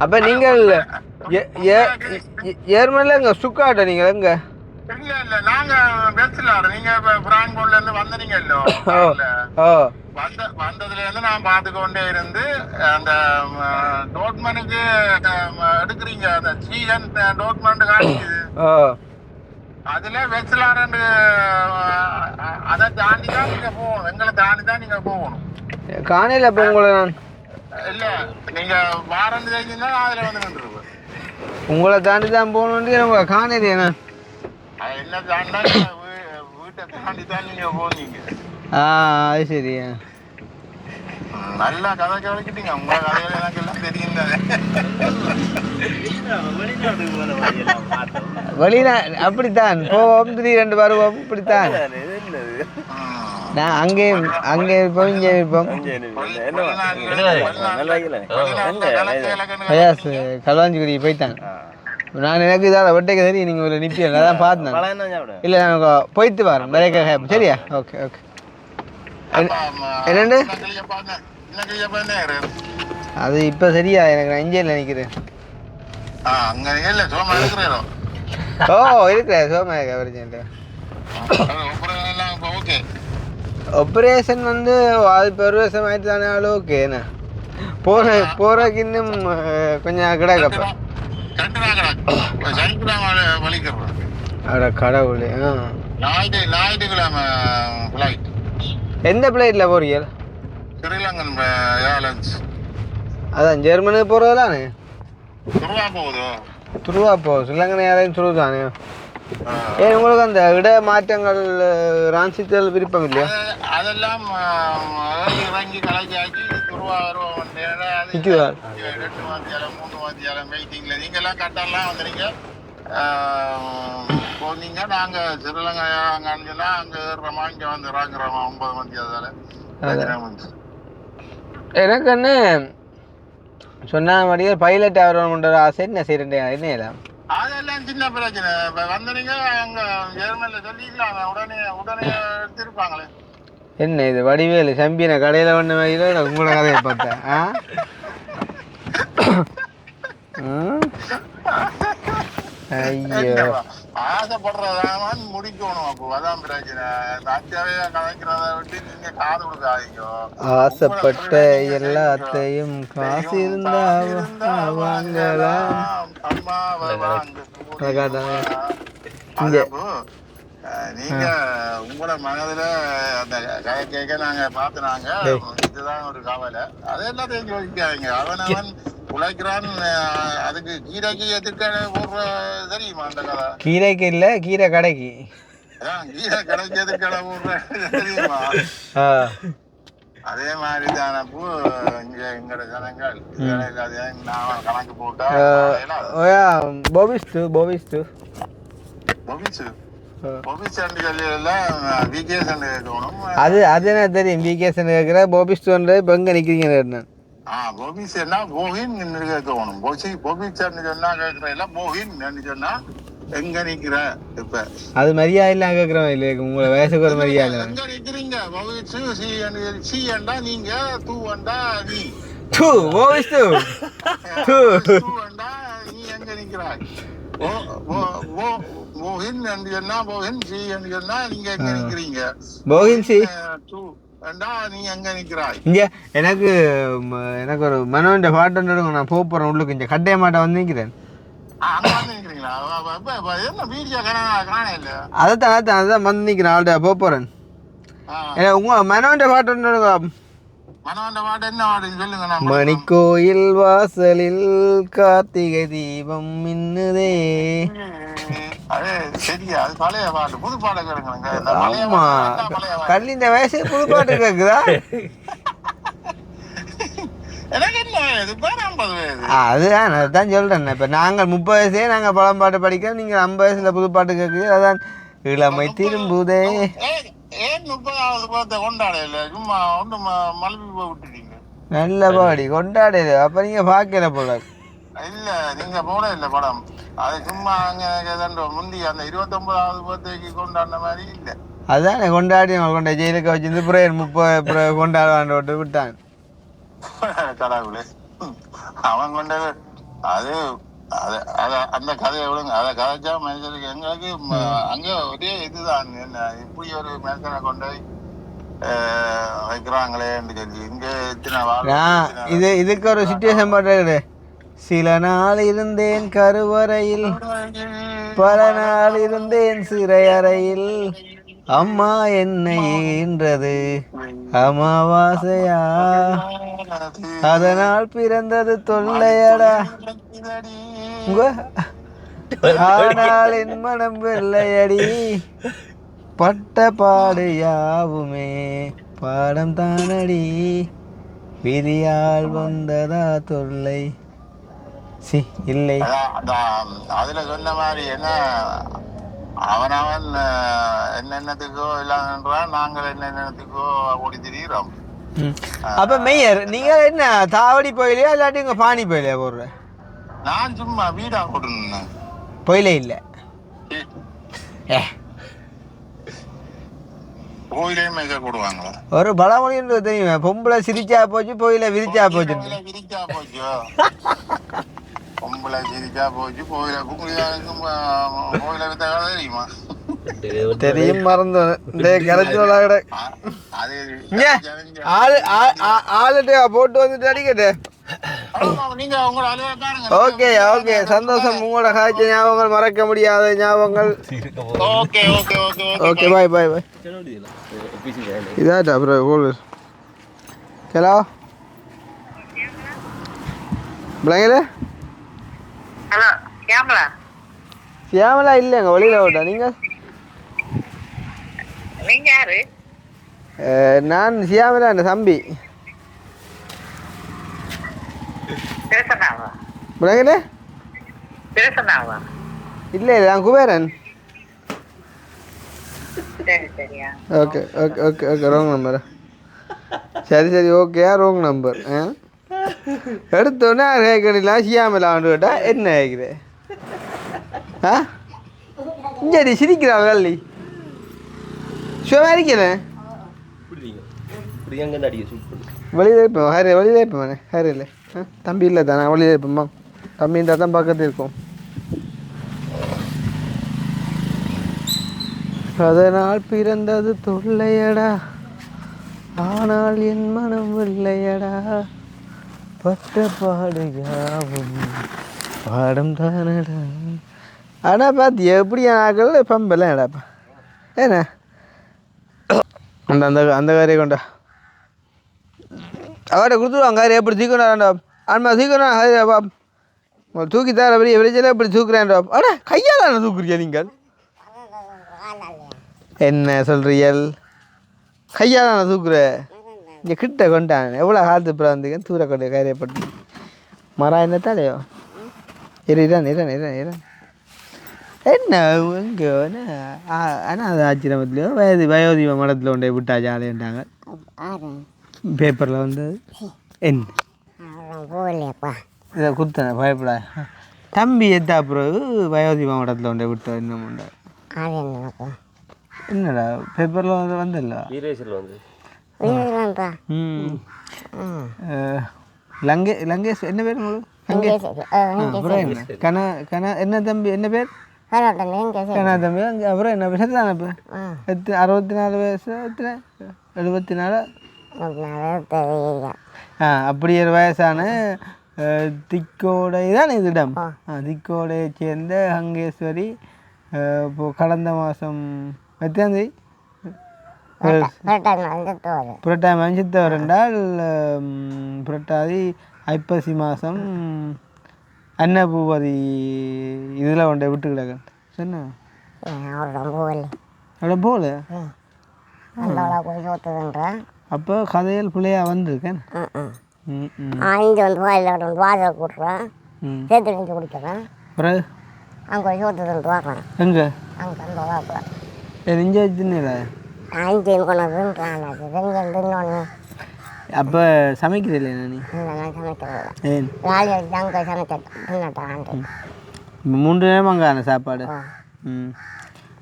அப்போ நீங்கள் ஏர்மன்ல எங்க சுக்காட்ட நீங்கள் எங்க?
இல்ல நாங்க பேசலாம். நீங்க இப்ப பிராங்கோன்ல இருந்து வந்தீங்கல்ல. வந்ததுல இருந்து நான் பார்த்து கொண்டே இருந்து அந்த டோட்மனுக்கு எடுக்கிறீங்க. அந்த சீசன் டோட்மன் காட்டுது. அதுல வெச்சலாரண்டு அதை தாண்டி தான் நீங்க போகணும். எங்களை தாண்டி தான் நீங்க போகணும்.
காணையில அப்போ உங்களை நான்
இல்ல நீங்க வாரண்டு தெரிஞ்சுன்னா அதுல வந்து நின்றுருவேன்.
உங்களை தாண்டி தான் போகணுன்னு உங்களை காணலையா?
என்ன தாண்டா வீட்டை தாண்டி தான் நீங்க போனீங்க.
அது சரியா.
நல்லா கதை கவனிக்கிட்டீங்க. உங்க கதையில எனக்கு எல்லாம் தெரியும் தானே.
வெளிநா அப்படித்தான் போவோம், 2 வருவோம், இப்படித்தான். நான் அங்கே இருப்போம், இங்கே இருப்போம். களுவாஞ்சிக்குடி போய்த்தான். நான் எனக்கு இதால் வெட்டைக்கு தெரியும், நீங்கள் ஒரு நிற்பியா அதான் பார்த்தேன். இல்லை நான் போய்த்து வரேன் வரைக்காக. சரியா? Okay okay. என்னண்டு அது இப்போ சரியா? எனக்கு நான் இங்கே நினைக்கிறேன். ஓ இருக்கிறேன் சோமா பிரச்சனை. ஆப்ரேஷன் வந்து அது இப்போ 1 வருஷம் ஆயிடுச்சு தானே. அவ்வளோ ஓகேண்ணா. போகிறதுக்கு இன்னும் கொஞ்சம் கிடக்கப்போ. அட கடவுளே. எந்த பிளைட்டில் போறீங்க?
ஸ்ரீலங்கன் ஏர்லைன்ஸ்.
அதான் ஜெர்மனுக்கு போகிறதானே? துருவா போகுது. ஸ்ரீலங்கன் ஏர்லைன்ஸ் துருதானே. ஏன் உங்களுக்கு அந்த இட மாற்றங்கள் ரான்சித்தல் விருப்பம் இல்லையா?
அதெல்லாம் இறங்கி கலைச்சாக்கி துருவா வருவோம். 2 வாத்தியாலம் 3 வாத்தியாலம் வெயிட்டிங்ல நீங்கெல்லாம் கட்டெல்லாம் வந்துறீங்க போனீங்க. நாங்கள் ஸ்ரீலங்கான்னு சொன்னால் அங்கே ஏறுறோமா இங்கே வந்து இறங்குறோமா 9 மணி.
எனக்கு என்ன சொன்ன மாதிரியே பைலட் ஆகிறோம்ன்ற ஆசை. என்ன செய்யறேன் என்ன எல்லாம்
அதெல்லாம் சின்ன பிரச்சனை. இப்போ வந்தீங்க அங்கே ஜெர்மனியில் சொல்லிக்கலாம், உடனே எடுத்திருப்பாங்களே.
என்ன இது வடிவேலு சம்பியனை கடையில் ஒன்று வகையில் உங்களோட கதையை பார்த்தேன். ஐயோ
ஆசைப்படுறதான் முடிக்கணும். அப்போ அதான் பிரச்சனை. அச்சாவே கலைக்கிறத விட்டு நீங்க காது கொடுக்காதீங்க.
ஆசைப்பட்ட எல்லாத்தையும் காசு இருந்தா வாங்கலாம்.
நீங்க உங்களோட மனதுல அந்த கதை கேட்க நாங்க பாத்துனாங்க. இதுதான் ஒரு கவலை. அதெல்லாம் தெரிஞ்சு வச்சுக்காதீங்க. அவனவன் உழைக்கிறான். அதுக்கு கீரைக்கு எதிர்க்க போடுற தெரியுமா அந்த கதை?
கீரைக்கு இல்ல கீரை கடைக்கு.
கீரை கடைக்கு எதிர்க்க போடுற தெரியுமா? அதே மாதிரி தானே பூ இங்க எங்களோட ஜனங்கள் கணக்கு போட்டா
அது என்ன தெரியும்? விகேசன் கேட்கிற போபிஸ்டோன்ற இப்ப எங்க நிக்கிறீங்க?
போபிஸ்னா போகின் கேட்கணும். போபிஸ்ன்னு சொன்னா கேட்கிறேன். போகின் சொன்னா எங்க நிக்கிற? இப்ப
அது மரியாதை எல்லாம் கேட்கிறோம் இல்ல. உங்களை வயசுக்கு ஒரு மரியாதை
எங்க நிக்கிறீங்க? நீங்க தூவண்டா நீ நீ எங்க நிக்கிறாய்? போகின் சொன்னா போகின் சி சொன்னா நீங்க எங்க நிக்கிறீங்க?
போகின் சி
நீ எங்க நிக்கிறாய்?
இங்க எனக்கு ஒரு மனோண்ட பாட்டு நான் போறேன் உள்ளுக்கு. இங்க கட்டைய மாட்ட வந்து நிக்கிறேன். அதான் வந்து நிக்கிறேன். ஆல்டா போறேன். உங்க மனோண்ட பாட்டு மணிக்கோயில் வாசலில் கார்த்திகை தீபம் மின்னுதே. ஆமா கல்லி இந்த வயசு புது பாட்டு கேக்குதா? அதுதான் சொல்றேன். இப்ப நாங்கள் 30 வயசே நாங்க பழம்பாட்டு படிக்கிறோம். நீங்க 50 வயசுல புது பாட்டு கேட்குறீங்க. அதான் இளமை திரும்புதே. நல்ல பாடி கொண்டாடல. அப்ப நீங்க பாக்கல போல.
இல்ல நீங்க போட இல்ல படம். அது சும்மா முந்தி அந்த 29வது பர்த்டேக்கு கொண்டாடின மாதிரி இல்ல.
அதானே கொண்டாடி கொண்ட ஜெயிலுக்கு வச்சிருந்து 30 கொண்டாடுவான் விட்டான்.
கடவுளே அவன் கொண்டது அது அந்த கதையை விடுங்க. அதை கதைச்சா மனுஷனுக்கு எங்களுக்கு அங்க ஒரே இதுதான். என்ன இப்படி ஒரு மனுஷனை கொண்டு வைக்கிறாங்களேன்னு சொல்லி இங்க
இதுக்கு ஒரு சிச்சுவேஷன் பாட்டு. சில நாள் இருந்தேன் கருவறையில், பல நாள் இருந்தேன் சிறை அறையில், அம்மா என்னை ஈன்றது அமாவாசையா, அதனால் பிறந்தது தொல்லையடா. உங்க ஆனால் என் மனம் வெள்ளையடி, பட்ட பாடு யாவுமே பாடம் தானடி, விதியால் வந்ததா தொல்லை சி இல்லை.
அதுல சொன்ன மாதிரி என்ன அவனவன் என்னென்னத்துக்கோ இல்லாமன்றான், நாங்கள் என்னென்னத்துக்கோ ஓடி திரிகிறோம்.
அப்ப மெய்யர் நீங்க என்ன தாவடி போயிலையா இல்லாட்டி உங்க பானி போயிலையா போடுற?
நான் சும்மா வீடா போட்டுனேன்.
போயிலே இல்ல
கோயிலையும் மேய்க்க போடுவாங்களா?
ஒரு பழமொழி தெரியுமா, பொம்பளை சிரிச்சா போச்சு போயில விரிச்சா போச்சு.
விரிச்சா போச்சு, பொம்பளை சிரிச்சா போச்சு, கோயில கோயில வித்த கதை தெரியுமா?
தெரியும், மறந்து ஆளுட்டு போட்டு வந்துட்டு அடிக்கட்டு. ஓகே ஓகே, சந்தோஷம். உங்களோட காய்ச்ச ஞாபகங்கள் மறக்க முடியாத ஞாபகங்கள். ஓகே பாய் பாய் பாய். இதாட்டா அப்புறம் ஹலோ பிள்ளைங்கள சியாமலா இல்லைங்க, வெளியில் ஓட்டா. நீங்கள் நான் சியாமலா அந்த தம்பி. பிள்ளைங்கள இல்லை நான் Kuberan. Okay okay okay okay, wrong நம்பரா? சரி சரி, ஓகே ராங் நம்பர். எடுத்தோன்னே கேட்கலாம் சியாமலான்னு கேட்டா என்ன கேட்குறேன்? ஆ இங்கே சிரிக்கிறாள் கல்லி சும்மாரிக்கிறேன். வெளியில் இருப்பேன் ஹரி, வெளியில் இருப்பேன் ஹரி இல்லை தம்பி இல்லை தானே, வெளியில் இருப்பேம்மா. தம்பி இருந்தால் தான் பக்கத்து இருக்கும். அதனால் பிறந்தது தொல்லையடா, ஆனால் என் மனம் வெள்ளையடா, பட்ட பாடு யாவும் பாடம் தானடா. ஆனால் பார்த்தியா எப்படியா ஆக்கள் பம்பெல்லாம் எடாப்பா ஏண்ணா அந்த அந்த அந்த காரியை கொண்டா அவர்கிட்ட கொடுத்துருவாங்க. காரி எப்படி தூக்கணாண்டா ஆன்மா தூக்கணும் ஹரிப்பா, தூக்கி தர பெரிய வெளிச்சல எப்படி தூக்குறேன்டா. அடா கையால் நான் தூக்குறியா நீங்கள்? என்ன சொல்றியல்? கையால் நான் தூக்குறேன். இங்கே கிட்ட கொண்டான் எவ்வளோ காலத்து பிறந்தீங்க தூர கொண்டு காரியப்பட்டு மரம் என்ன தலையோ இறான் இறான் இறான் இறான் என்ன எங்கே ஆனால் அது ஆச்சிரமத்துலையோ வயோதிப மடத்தில் கொண்டே விட்டா ஜாலின்ட்டாங்க. பேப்பரில் வந்து என்ன இதை குத்தனை பயப்படா தம்பி எத்தா பிறகு வயோதிப மடத்தில் கொண்டே விட்டா என்ன உண்டா என்னடா பேப்பரில் வந்து வந்தல்ல லங்கேஷ் என்ன பேர் உங்களுக்கு? அப்புறம் என்ன கன கன என்ன தம்பி என்ன பேர்? கனா தம்பி. அப்புறம் என்ன பேர் தானே இப்போ 64 வயசு எத்தனை 74? அப்படி ஒரு வயசான திக்கோடை தான் இது இடம். திக்கோடையை சேர்ந்த ஹங்கேஸ்வரி இப்போது கடந்த மாதம் எத்தாம் தேதி புரட்டாதி மஞ்சித்தவர் என்றால் புரட்டாதி ஐப்பசி மாதம் அன்னபூபதி இதில் கொண்டே விட்டு கிடக்க சொன்ன போல. அப்போ கதையில் பிள்ளையா வந்திருக்கேன்.
இங்கே வந்து வாழை கூட்டுறேன் சேர்த்து நெஞ்சு குடிக்கிறேன்.
பிறகு
அங்கே சோத்து பார்க்குறேன்.
எங்கே
அங்கே அந்த வாக்குறேன்
நெஞ்சு வச்சுன்னு
அஞ்சு கொண்டாடுறேன். இன்னொன்று
அப்போ சமைக்கிறதில்ல நீ?
நான் சமைக்கிறேன்.
ஏன்
வேலையை வச்சு அங்கே சமைக்கிறேன்.
3 நேரம் அங்கே சாப்பாடு.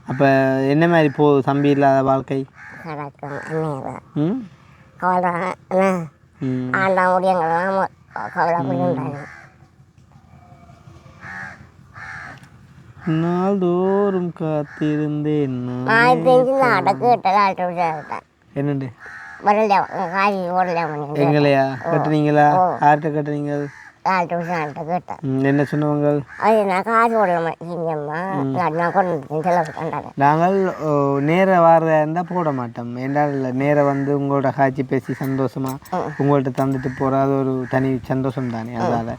அப்போ என்ன மாதிரி போகுது தம்பி இல்லாத வாழ்க்கை?
கவலை ஆண்டா முடியுங்க கவலை முடியுன்றாங்க.
நாள்தோறும் காத்திருந்தேன்
நான் தெரிஞ்சு நான் அடக்கு விட்டேன்.
என்னண்டு
வரலையா காய் ஓடலையா
எங்களையா கட்டுறீங்களா? யார்கிட்ட கட்டுறீங்க?
ஆல்ட்ரேஷன் கேட்டேன்.
என்ன சொன்னவங்க?
அது நான் காசு போடல மாட்டேங்கம்மா, நான் கொண்டு செலவு பண்ணாங்க.
நாங்கள் நேராக வாரதாக இருந்தால் போட மாட்டோம். என்றால் நேராக வந்து உங்களோட காய்ச்சி பேசி சந்தோஷமாக உங்கள்கிட்ட தந்துட்டு போகிற அது ஒரு தனி சந்தோஷம் தானே. அதனால்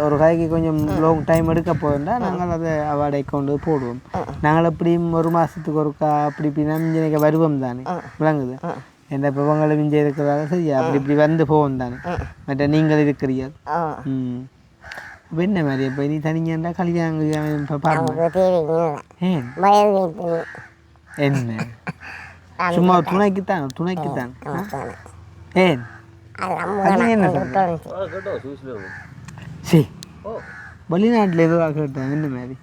ஒரு காய்க்கு கொஞ்சம் லாங் டைம் எடுக்க போயிருந்தா நாங்கள் அதை அவார்டை கொண்டு போடுவோம். நாங்கள் எப்படியும் ஒரு மாதத்துக்கு ஒருக்கா அப்படி இப்படின்னா மிஞ்சினைக்க வருவோம் தானே, விளங்குது. எந்த பிவங்களும் மிஞ்சி இருக்கிறதால சரியா அப்படி இப்படி வந்து போவோம் தானே. மற்ற நீங்கள் இருக்கிறீர்கள். இப்போ என்ன மாதிரி இப்போ நீ தனிங்கண்டா கல்யாணம் என்ன சும்மா துணைக்குத்தான் ஏன் என்ன சரி வெளிநாட்டில் ஏதோ கேட்டேன். என்ன மாதிரி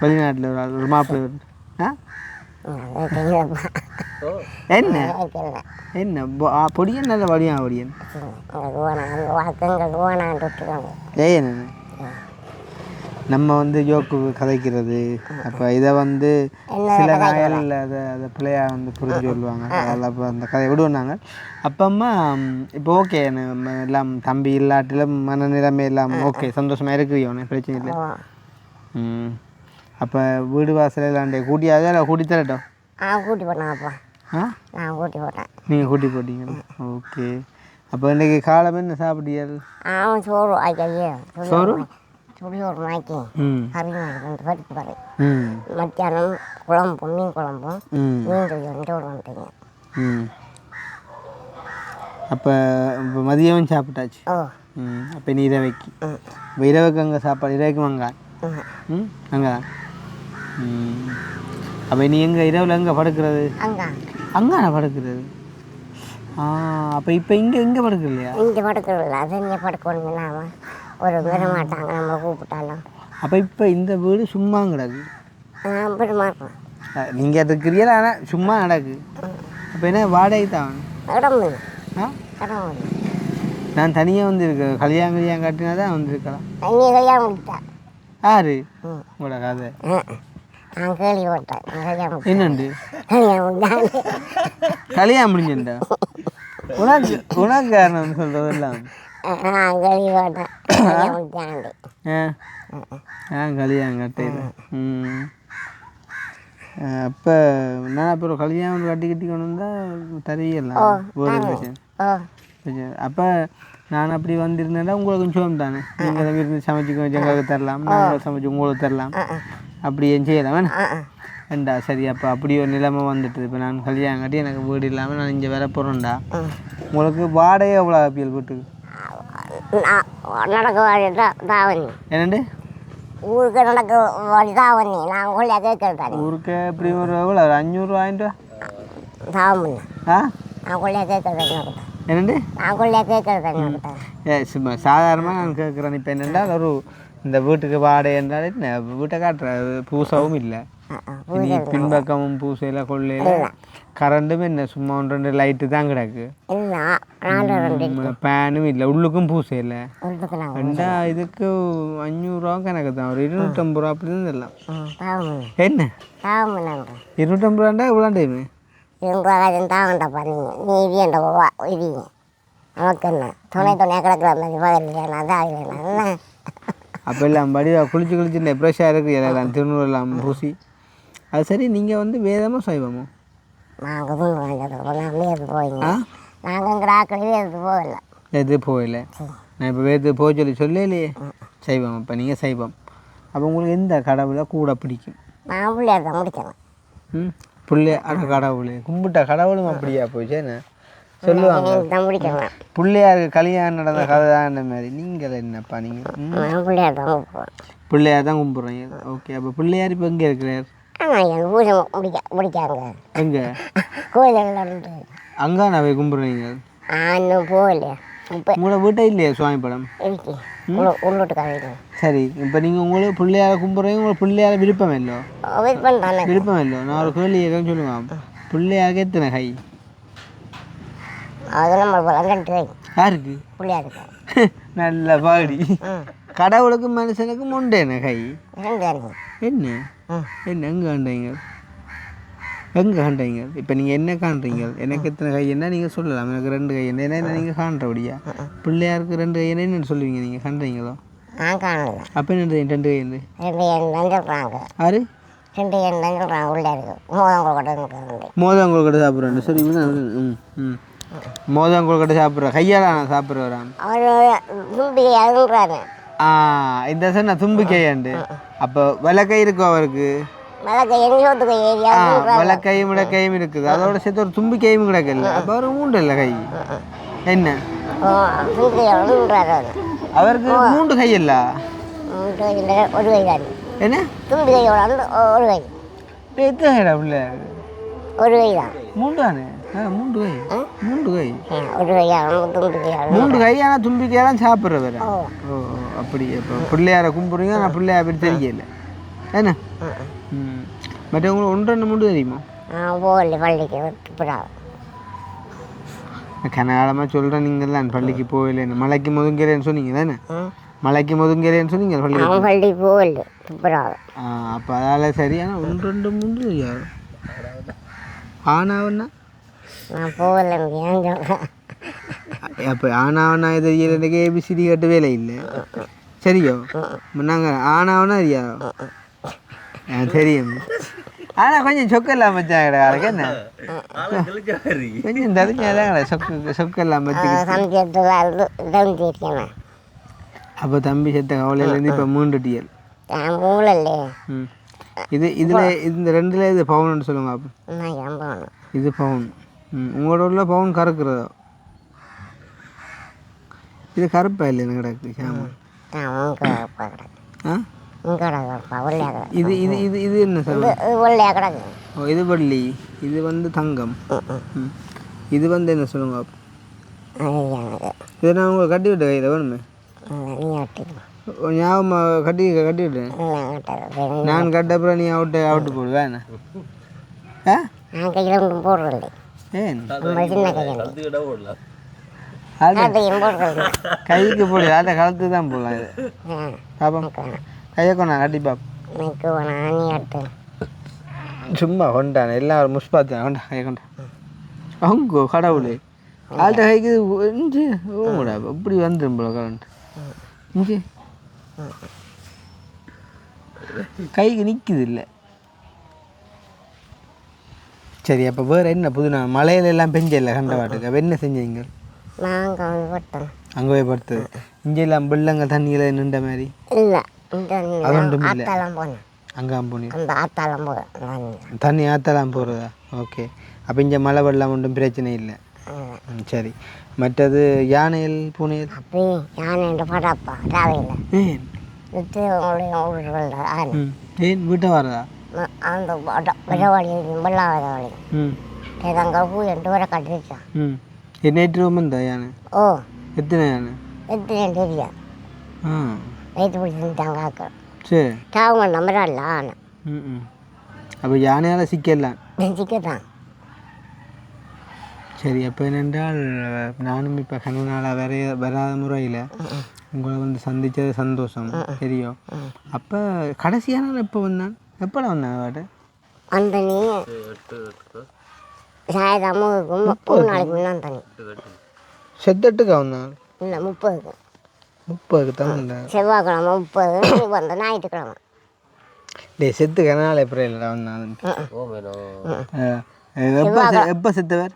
வெளிநாட்டில் ஒரு மாப்பிள்ளை என்ன என்ன பொடியன் நல்ல வடியா பொடியன் ஏன் நம்ம வந்து ஜோக்கு கதைக்கிறது. அப்போ இதை வந்து சில நாயல் அதை பிள்ளையாக வந்து புரிஞ்சு சொல்லுவாங்க. அதில் அப்போ அந்த கதையை விடுவோம். அப்பம்மா இப்போ ஓகே நம்ம எல்லாம் தம்பி இல்லாட்டிலும் மனநிலைமை எல்லாம் ஓகே சந்தோஷமாக இருக்கிறோம், பிரச்சனை இல்லை. அப்போ வீடு வாசல் இல்லாண்டே கூட்டியாவது இல்லை கூட்டி தரட்டும்?
கூட்டி போட்டேன்ப்பா. நான் கூட்டி போட்டேன்.
நீங்கள் கூட்டி போட்டீங்களா? ஓகே. அப்போ இன்றைக்கி காலம் என்ன சாப்பிட்டீர்கள்?
சோறு
சோறு
சுடியோர் மாய்க்கு கறி வாங்கி பருப்பு கறி. மத்தியானம் குழம்பு மீன் குழம்பும் மீன் சோறு வந்துட்டீங்க.
அப்போ இப்போ மதியம் சாப்பிட்டாச்சு. அப்போ நீ இரவைக்கு இப்போ இரவுக்கு அங்கே சாப்பாடு இரவுக்கு வாங்க அங்கே. அப்போ நீ எங்கே இரவில் எங்கே படுக்கிறது? அங்கே படுக்கிறது. அப்போ இப்போ இங்கே படுக்க இல்லையா?
இங்கே படுக்கிறது அது இங்கே படுக்கணுங்களா? ஒரு விட மாட்டாங்க நம்ம கூப்பிட்டாலும்.
அப்போ இப்போ இந்த வீடு சும்மா கிடக்கு.
மாட்டோம்
நீங்கள் இருக்கிறீங்களா? ஆனால் சும்மா நடக்கு. அப்போ என்ன வாடகை தான்
இடம்பு?
நான் தனியாக வந்துருக்கேன். கல்யாணம் கட்டினா தான் வந்திருக்கலாம்.
நீ கல்யாணம் முடிச்சிட்டேன்?
யாரு உங்களோட கதை?
நான் கேள்விப்பட்டேன்.
என்னண்டு கல்யாணம் முடிஞ்சுட்டா? உனக்கு காரணம் சொல்கிறதெல்லாம்
நான் கேள்விப்பட்டேன்.
கல்யாணம் கட்டையில். அப்போ நான் அப்புறம் கல்யாணம் கட்டி கொண்டு வந்தால் தரையெல்லாம் ஒரு பிரச்சனை. அப்போ நான் அப்படி வந்திருந்தேன்னா உங்களுக்கு கொஞ்சம் தானே. நீங்கள் தான் இருந்து சமைச்சிக்க எங்களுக்கு தரலாம், நாங்கள் சமைச்சு உங்களுக்கு தரலாம், அப்படி ஏன் செய்யலாம் வேணா ஏண்டா? சரி. அப்போ அப்படி ஒரு நிலைமை வந்துட்டு இப்போ நான் கல்யாணம் கட்டி எனக்கு வீடு இல்லாமல் நான் இங்கே வர போகிறேன்டா. உங்களுக்கு வாடகை எவ்வளோ ஆப்பியல் வீட்டுக்கு?
நடக்க வழி தாவணி.
என்னண்டு
ஊருக்கு நடக்க வழி தாவணி. நான் உங்களை கேட்குறேன்.
ஊருக்கு எப்படி ஒரு எவ்வளோ 500 வாங்கிட்டு
தாவணி. நான் உங்களை கேட்குறேன்.
என்னண்டு
நான் உங்களை கேட்குறேன்.
சும்மா சாதாரணமாக நான் கேட்குறேன். இப்போ என்னென்னா ஒரு இந்த வீட்டுக்கு வாடகை என்றால் என்ன வீட்டை காட்டுற பூசாவும் இல்லை. இனி பின்பக்கமும் பூசையில் கொள்ளையில் கரண்ட்டும் என்ன சும்மா 1-2 லைட்டு தான் கிடக்கு. ஃபேனும் இல்லை, உள்ளுக்கும் பூசை இல்லை. ரெண்டா இதுக்கு 500 ரூபா கணக்கு தான். ஒரு 250 ரூபா அப்படி தான் தரலாம். என்ன 250 ரூபாண்டா இவ்வளோ டைமு?
200 தாவண்டா பாருங்க. நீ இவியண்ட இவிங்க நமக்கு என்ன துணையாக கிடக்குற மாதிரி அதான்.
அப்போ எல்லாம் படி குளிச்சு இல்லை ஃப்ரெஷ்ஷாக இருக்குது எல்லாம் திருநூறு எல்லாம் பூசி. அது சரி. நீங்கள் வந்து வேதமோ சைவமோ?
நாங்கள் வேது போயிங்க. நாங்கள் ஆக்களே வேது போகல.
வேது போகல. நான் இப்போ வேது போக சொல்லலையே சைவம். அப்போ நீங்கள் சைவம். அப்போ உங்களுக்கு எந்த கடவுளை கூட பிடிக்கும்?
நான் பிள்ளையார் தான் முடிக்கணும்.
பிள்ளையார் கடவுள் கும்பிட்ட கடவுளும் அப்படியா போச்சு என்ன சொல்லுவாங்க? பிள்ளையாருக்கு கல்யாணம் நடந்த கதை தான் இந்த மாதிரி. நீங்கள் என்னப்பா நீங்கள் பிள்ளையார் தான் கும்பிட்றீங்க. ஓகே. அப்போ பிள்ளையார் இப்போ எங்கே இருக்கிறார்? எங்கே? அங்கே நான் போய் கும்பிட்றீங்க? உங்களோட வீட்டை இல்லையா சுவாமி படம்? சரி. இப்போ நீங்கள் உங்களுக்கு பிள்ளையார கும்பிட்றீங்க. உங்களுக்கு பிள்ளையார விருப்பம் இல்லோ? விருப்பம் இல்லோ? நான் ஒரு கேள்வி கேட்க சொல்லுவேன். பிள்ளையாருக்கு எத்தனை கை? யாருக்கு? நல்ல பாடி. கடவுளுக்கும் மனுஷனுக்கும் உண்டு என்ன கை? என்ன என்ன எங்கே வேண்டீங்க? எங்கே காண்றீங்க இப்போ நீங்கள் என்ன காண்றீங்க எனக்கு எத்தனை கை என்ன நீங்கள் சொல்லலாம் எனக்கு 2 கை என்ன என்ன நீங்கள் காண்றபடியா பிள்ளையாருக்கு 2 கை என்னன்னு சொல்லுவீங்க நீங்கள் காண்றீங்களோ
நான் காணல
அப்போ என்ன 2 கை என்ன
2 எண் தான் சொல்கிறாங்க
ஆறு
2 எண் தான் சொல்கிறாங்க உள்ளே இருக்கு மோதம் கொண்டு
மோதங்கோல் கடை சாப்பிட்றேன் சரி ம் ம் மோதங்கோல் கடை சாப்பிட்றேன் கையால் நான் சாப்பிட்றேன்
அவர் தும்பி அதுன்றாரு
இந்த சார் நான் தும்பிக்கையாண்டு அப்போ விளக்கை இருக்கும் அவருக்கு
மிளகை எங்கோத்துக்கு ஏரியா
விளக்கையும் விளக்கையும் இருக்குது அதோட சேர்த்து ஒரு தும்பிக்கையும் கிடக்கல அப்போ அவர் மூண்டு இல்லை கை என்ன
தும்பி அதுன்றாரு அவர்
அவருக்கு 3 கை இல்ல
ஒரு கை தான்
என்ன
தும்பி கையோட வந்து ஒரு கை
எத்தனை கைடா பிள்ளை
ஒரு கை தான்
3 தானே 3 கை 3 கை
ஒரு கையாக தும்பி கையாக
3 கை ஆனால் தும்பிக்கையெல்லாம் சாப்பிட்றவர் ஓ அப்படி இப்போ பிள்ளையாரை கும்பிட்றீங்க நான் பிள்ளையார பற்றி தெரியல என்ன ம் மற்றவங்களுக்கு 1 2 3 தெரியுமா
போகல பள்ளிக்கு விட்டுப்படாது
கனகாலமாக சொல்கிறேன் நீங்கள் தான் பள்ளிக்கு போகலைன்னு மலைக்கு முதுங்கிறேன்னு சொன்னீங்க தானே மலைக்கு முதுங்கிறேன்னு சொன்னீங்க பள்ளிக்கு
அவன் பள்ளிக்கு போகல துப்புறாது
அப்போ அதால் சரி ஆனால் 1 2 3 தெரியாது ஆனாவண்ணா
நான் போகல ஏன் சொல்கிறேன்
அப்போ ஆனாவண்ணா தெரியல எனக்கு ஏபிசிடி கட்டு வேலை இல்லை சரியோ நாங்கள் ஆனாவண்ணா தெரியாதோ தெரியும் ஆனால் கொஞ்சம் சொக்கெல்லாம் வச்சாங்கடா அதுக்கு என்ன கொஞ்சம் தடுச்சாதான் சொக்கெல்லாம் வச்சு அப்போ தம்பி செத்த கவலையிலேருந்து இப்போ 3 டிஎல்
மூலல்லே
ம் இதில் இந்த 2ல் இது பவுன்னு சொல்லுங்க அப்போ இது பவுன் உங்களோட உள்ள பவுன் கறக்குறதோ இது கருப்பா இல்லை எனக்கு கிடக்கு சாமான் இது இது இது இது என்ன சொல்லுங்க ஓ இது வெள்ளி இது வந்து தங்கம் இது வந்து என்ன சொல்லுங்க இதை நான் உங்களை கட்டி விட்டேன் கையில் வேணுமே ஞாபகம் கட்டி விட்டேன் நான் கட்ட அப்புறம் நீ அவுட்டு போடுவேன் என்ன
போடுறது
ஏன்
கைக்கு
போடு அதை கலத்து தான் போடலாம் இது பாப்போம் கையை கொண்டா கட்டி பாப்போம் சும்மா கொண்டானே எல்லாம் ஒரு முஸ்பாத்தேன் கொண்டா கையை கொண்டா அவங்க கடவுளே ஆள்கிட்ட கைக்கு இஞ்சி ஓடா இப்படி வந்துடும் போல கரண்ட் இஞ்சி கைக்கு நிற்குது இல்லை சரி அப்போ வேறு என்ன புதுனா மலையில எல்லாம் பெஞ்ச இல்லை கண்ட பாட்டுக்கு அப்போ என்ன செஞ்சீங்க அங்கே போய் படுத்தது இங்கெல்லாம் பிள்ளைங்க தண்ணியில் நின்ற மாதிரி
இல்லை
அது ஒன்றும் இல்லை அங்கே தண்ணி ஆற்றலாம் போகிறதா ஓகே அப்போ இங்கே மழை வெள்ளம் ஒன்றும் பிரச்சனை இல்லை சரி மற்றது யானைகள் பூனைகள்
யானை படப்பா ராவையில்
ஏன் வீட்டை வரதா
அந்த விரவாளி வெள்ளாவரவாளி ஏதாங்க பூ 2 வரை கட்டிருச்சான்
நேற்று வந்தா யானை
ஓ
எத்தனை யானை
தெரியா வயிற்று பிடிச்சிட்டாங்க ஆக்க
சரி
தாவங்க நம்புறாள் ஆனை
அப்போ யானையால் சிக்கலாம்
சிக்கத்தான்
சரி அப்போ என்னென்றால் நானும் இப்போ கண்ணனால வராத முறையில் உங்களை வந்து சந்தித்தது சந்தோஷம் தெரியும் அப்போ கடைசியான எப்போ வந்தான் எப்போட வந்தான் வாட்டு
அந்த நீ சாயதாமுக்கும் 3 நாளைக்கு முன்னாடி தண்ணி
செத்தட்டுக்கா வந்தான்
இல்லை 30க்கு
தான் வந்தேன்
செவ்வாய்க்கிழமை 30 வந்த ஞாயிற்றுக்கிழமை
செத்து கனால எப்படி இல்லைடா வந்தான் எப்போ செத்தவர்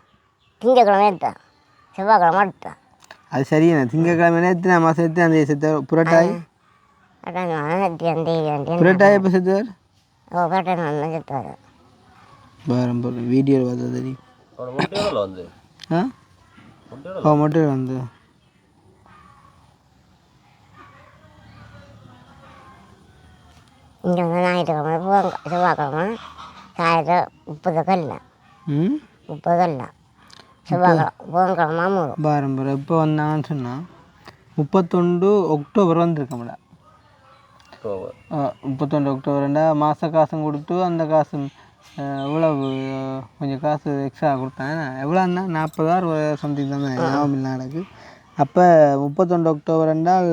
திங்கக்கிழமை எடுத்தேன் செவ்வாய்க்கிழமை எடுத்தேன்
அது சரியா திங்கக்கிழமை எத்தனை மாதம் எத்தனை அந்த செத்தவர் புரட்டாய் புரட்டாய் எப்போ செத்தவர்
ஓ பேட்டை செத்தார்
வேறு வீடியோ பார்த்தா தெரியும் ஓ மட்டும் வந்து
இங்கே வந்து ஞாயிற்றுக்கிழமை செவ்வாய்க்கிழமை சாயத்தை 30 கல்ல 30 கல்ல செவ்வாய்க்கிழமை புதன்கிழமை
பாரம்பரிய எப்போ வந்தாங்கன்னு சொன்னால் 31 அக்டோபர் வந்திருக்கோம்ல 31 அக்டோபர்ண்டா மாத காசும் கொடுத்து அந்த காசு இவ்வளவு கொஞ்சம் காசு எக்ஸ்ட்ரா கொடுத்தேன் எவ்வளோ இருந்தால் 40,000 சம்திங் தான் ஞாபகம் இல்லை எனக்கு அப்போ 31 அக்டோபர் என்றால்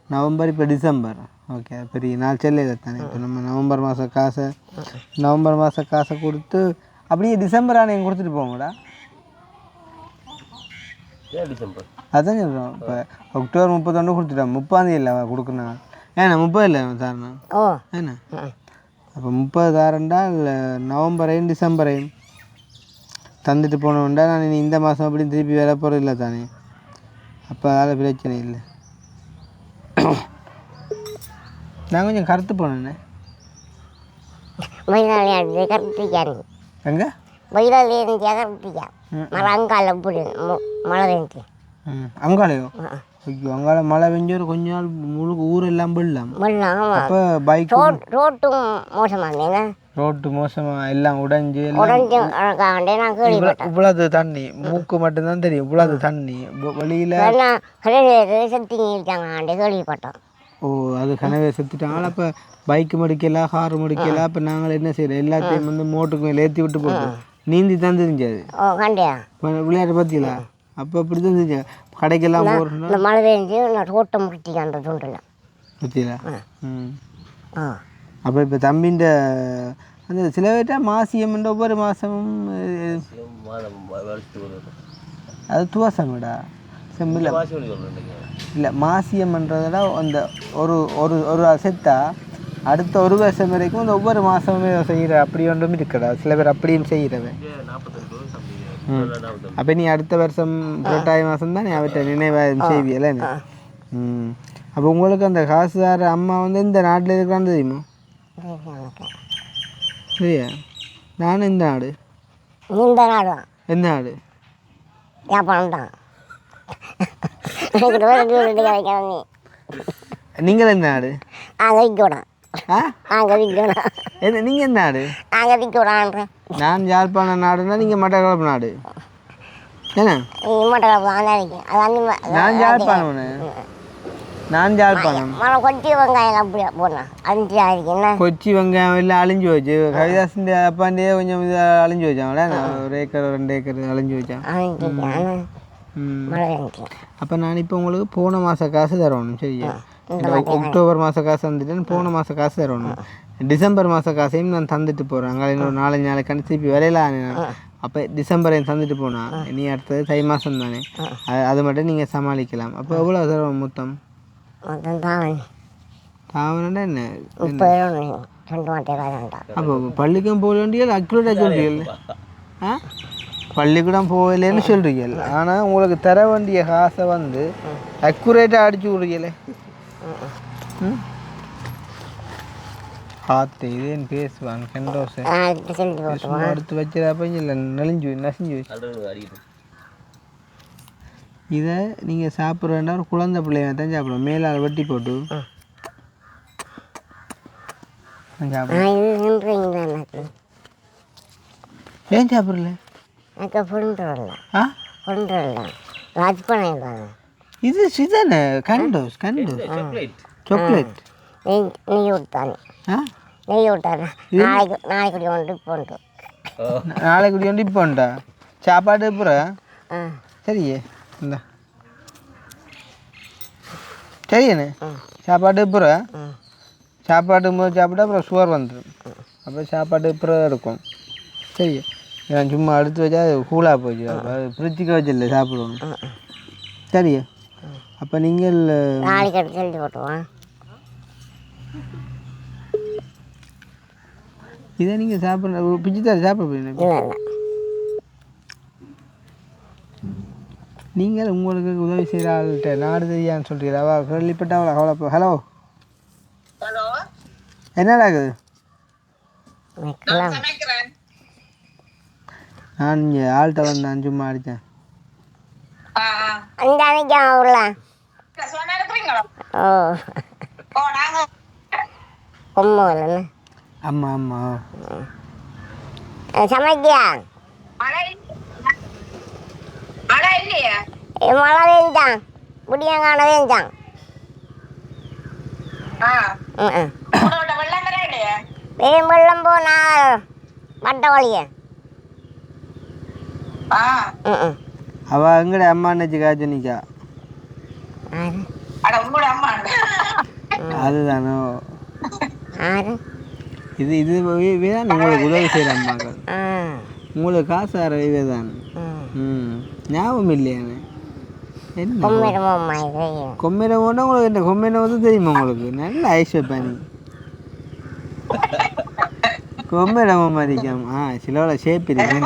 நவம்பர் இப்போ டிசம்பர் ஓகே பெரிய நாள் செல்லையில் தானே இப்போ நம்ம நவம்பர் மாத காசை கொடுத்து அப்படியே டிசம்பர் ஆணையம் கொடுத்துட்டு போங்கடா.
ஏன் டிசம்பர்?
அதான் சொல்கிறோம். இப்போ அக்டோபர் 31 கொடுத்துட்டோம், 30 இல்லை கொடுக்கணும். ஏண்ணா 30 இல்லை சார்ண்ணா?
ஓ
ஏண்ணா அப்போ 30 தாரண்டா இல்லை நவம்பரையும் டிசம்பரையும் தந்துட்டு போனோம்டா. நான் இனி இந்த மாதம் அப்படின்னு திருப்பி வர போகிறது இல்லை தானே, அப்போ அதில் பிரச்சனை இல்லை. நான் கொஞ்சம் கருத்து போனேண்ணே.
வயலாளி கருத்திக்கா நீ
எங்கே
வயலாளி கருத்திக்கா மரங்கால இப்படி மழை பெஞ்சு
அங்காளையோ? ஐயோ, அங்கால மழை பெஞ்சு ஒரு கொஞ்ச நாள் முழுக்க ஊரெல்லாம் போடலாம். அப்போ பைக்
ரோட்டும் மோசமாக இருந்தேங்க.
ரோட்டு மோசமாக எல்லாம் உடைஞ்சு
உடஞ்சி நான் கேள்விப்பட்டேன்.
இவ்வளவு தண்ணி, மூக்கு மட்டும்தான் தெரியும், இவ்வளவு தண்ணி வெளியில்.
சக்தி இருக்காங்க கேள்விப்பட்டோம்.
ஓ, அது கனவே செத்துட்டாங்க. அப்போ பைக்கு முடிக்கல, காரு முடிக்கல. அப்போ நாங்கள் என்ன செய்யறோம், எல்லாத்தையும் வந்து மோட்டுக்கு மேலே ஏற்றி விட்டு போட்டோம். நீந்தி தான் தெரிஞ்சாது.
ஓ கண்டியா
விளையாட்டு பார்த்தீங்களா? அப்போ அப்படி தான் தெரிஞ்சேன். கடைக்கெல்லாம் போகிறோம்னா
இந்த மழை பெஞ்சு நான் ரோட்டை முடிச்சிக்க அந்த துண்டில்
பார்த்தீங்களா? அப்போ இப்போ தம்பின்ற அந்த சில பேர்ட்டா மாசியம்ன்ற ஒவ்வொரு மாதமும் அது துவசம்டா செம்பில் இல்லை. மாசியம்ன்றதோட அந்த ஒரு ஒரு ஒரு செத்தா அடுத்த ஒரு வருஷம் வரைக்கும் அந்த ஒவ்வொரு மாதமுமே செய்கிற அப்படி ஒன்றும் இருக்கடா. சில பேர் அப்படியும் செய்கிறவன். அப்போ நீ அடுத்த வருஷம் புரட்டாதி மாதம் தான் நீ அவற்றை நினைவாக செய்வியல. அப்போ உங்களுக்கு அந்த காசுதார அம்மா வந்து இந்த நாட்டில் இருக்கிறான்னு தெரியுமா? சரியா? நானும் இந்த நாடு.
இந்த நாடு தான்.
எந்த நாடு?
வியாபாரம் தான்.
நீங்கள் எந்த நாடு?
நாங்கள் விற்கணும். நாங்கள் விற்கணும்.
நீங்கள் எந்த நாடு?
நாங்கள் விற்கணும்.
நான் யாழ்ப்பாண நாடுன்னா நீங்கள் மட்டக்களப்பு நாடு ஏன்னா?
மட்டக்களப்பு தான் இருக்கேன். அது
நான் யாழ்ப்பாணம். நான் யாழ்ப்பாணம்.
கொச்சி வெங்காயம் அப்படியே போடணும். அழிஞ்சு ஆயிருக்கு. என்ன
கொச்சி வெங்காயம் எல்லாம் அழிஞ்சு போச்சு. கவிதாசன் அப்பாண்டே கொஞ்சம் இதாக அழிஞ்சு வச்சாங்களே. நான் 1 ஏக்கர் 2 ஏக்கர் அழிஞ்சு வச்சேன். அப்போ நான் இப்போ உங்களுக்கு போன மாத காசு தரணும். சரியா? அக்டோபர் மாத காசு வந்துட்டேன்னு போன மாத காசு தரணும். டிசம்பர் மாத காசையும் நான் தந்துட்டு போகிறேன். அங்கே இன்னொரு 4-5 நாளைக்கு திருப்பி விலையில. அப்போ டிசம்பரையும் தந்துட்டு போனால் நீ அடுத்தது தை மாதம் தானே, அது மட்டும் நீங்கள் சமாளிக்கலாம். அப்போ எவ்வளோ தருவோம் மொத்தம்? தாவணா என்ன? அப்போ பள்ளிக்கும் போக வேண்டியது அக்யூரேட்டாக சொல்கிறீர்கள். பள்ளிக்கூடம் போகலன்னு சொல்கிறீர்கள், ஆனால் உங்களுக்கு தர வேண்டிய காசை வந்து அக்யூரேட்டாக அடிச்சு விடுறீங்களே. பார்த்து இதேன்னு பேசுவான் கண்டோசை எடுத்து வச்சிடப்ப இல்லை நெளிஞ்சு நசிஞ்சு வச்சு. இதை நீங்கள் சாப்பிட்ற வேண்டாம், ஒரு குழந்தை பிள்ளைங்க தான் சாப்பிடுவோம். மேலால் வெட்டி போட்டு ஏன் சாப்பிடல? இது சிதானே கண்டோஸ் கண்டோஸ் சாக்லேட்
நெய் விட்டானே. நெய் விட்டானே. நாளைக்கு கொண்டு போண்டு
நாளைக்கு கொண்டு இப்போண்டா சாப்பாடு அப்புறம் சரியே இந்த சரிண்ணே. சாப்பாடு அப்புறம் சாப்பாடு போது சாப்பிட்டா அப்புறம் சுகர் வந்துடும். அப்புறம் சாப்பாடு அப்புறம் இருக்கும். சரி, நான் சும்மா எடுத்து வச்சா அது கூலாக போச்சு. அது ஃப்ரிட்ஜுக்கு வச்சில்ல சாப்பிடணும். சரியா? அப்போ நீங்கள்
நாளைக்கு எடுத்து செஞ்சு போட்டுவோம்.
இதை நீங்கள் சாப்பிட்ற பிச்சு தர சாப்பிட போறீங்க. நீங்கள் உங்களுக்கு உதவி செய்கிற ஆள்கிட்ட நாடு தெரியான்னு சொல்கிறீங்க. அவள் கேள்விப்பட்ட அவளை கவலைப்போ. ஹலோ என்னடா இருக்குது? நான் இங்கே ஆள்கிட்ட வந்தேன், சும்மா அடித்தேன். ஆமாம் ஆமாம்.
சமைக்கியா? மழை வேண்டாம், முடியங்கான வேண்டாம். வெள்ளம் போனா மட்ட வழிய
அவள் எங்கட அம்மா அண்ணாச்சி காய்ச்சி நிற்கா. அதுதானோ இது இது உங்களுக்கு உதவி செய்கிற அம்மாக்கள். உங்களுக்கு காசு அறிவே தான் ஞாபகம் இல்லையானே என்ன கொம்மையில போனால் உங்களுக்கு என்ன கொம்மையில வந்து தெரியுமா உங்களுக்கு நல்ல ஐஸ் வைப்பானி கொம்மையில மாதிரிக்காம சிலவள ஷேப் இருக்கு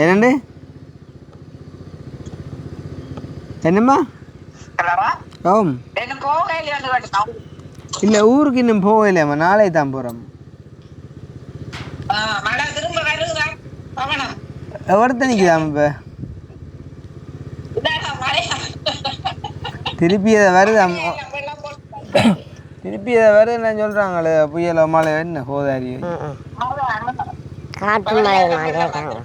என்னண்டு என்னம்மா ஓம் இல்லை ஊருக்கு இன்னும் போகலையாம்மா நாளை தான் போகிறோம் எவ்வளோ நிற்குதாம் இப்போ திருப்பி அதை வருதாம் திருப்பி அதை வருதுன்னு சொல்கிறாங்களே புயல மழை என்ன போதாரி
காட்டு மலை மாட்டிருக்காங்க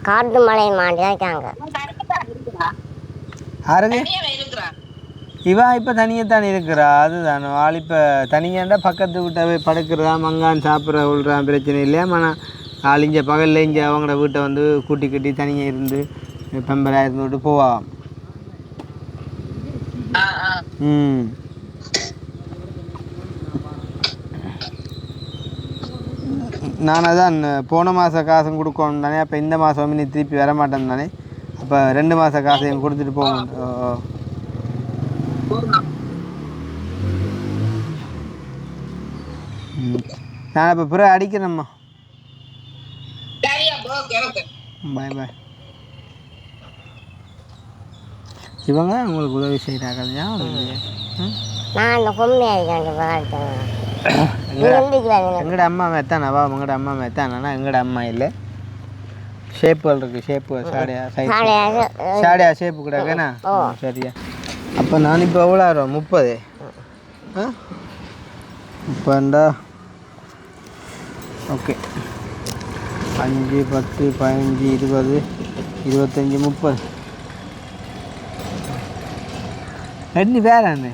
காட்டு மலை மாட்டிருக்காங்க
யாருக்கு இவா இப்போ தனியத்தானே இருக்கிறா அதுதான் ஆள் இப்போ தனியாண்டா பக்கத்து விட்ட போய் படுக்கிறதா மங்கான் சாப்பிட்ற விழுறான் பிரச்சனை இல்லையா ஆனால் ஆள் இங்கே பகலில் இங்கே அவங்களோட வீட்டை வந்து கூட்டி கட்டி தனியாக இருந்து பெம்பராக இருந்துவிட்டு போவாம் நான் அதான் போன மாதம் காசும் கொடுக்கணும் தானே அப்போ இந்த மாதம் நீ திருப்பி வர மாட்டேன் தானே அப்போ 2 மாத காசையும் கொடுத்துட்டு போகணும் நான் இப்போ பிறகு அடிக்கிறேம்மா பாய் பாய் இவங்க உங்களுக்கு உதவி செய்கிறாங்க எங்கட அம்மா மெத்தானவா உங்களோட அம்மா மெத்தானா எங்கட அம்மா இல்லை ஷேப்புகள் இருக்குது ஷேப்பு சாடியா ஷேப்பு கிடக்குண்ணா சரியா அப்போ நான் இப்போ எவ்வளோ ஆகிறோம் 30 30 ஓகே 5 10 15 20 25 30 எண்ணி பேரன்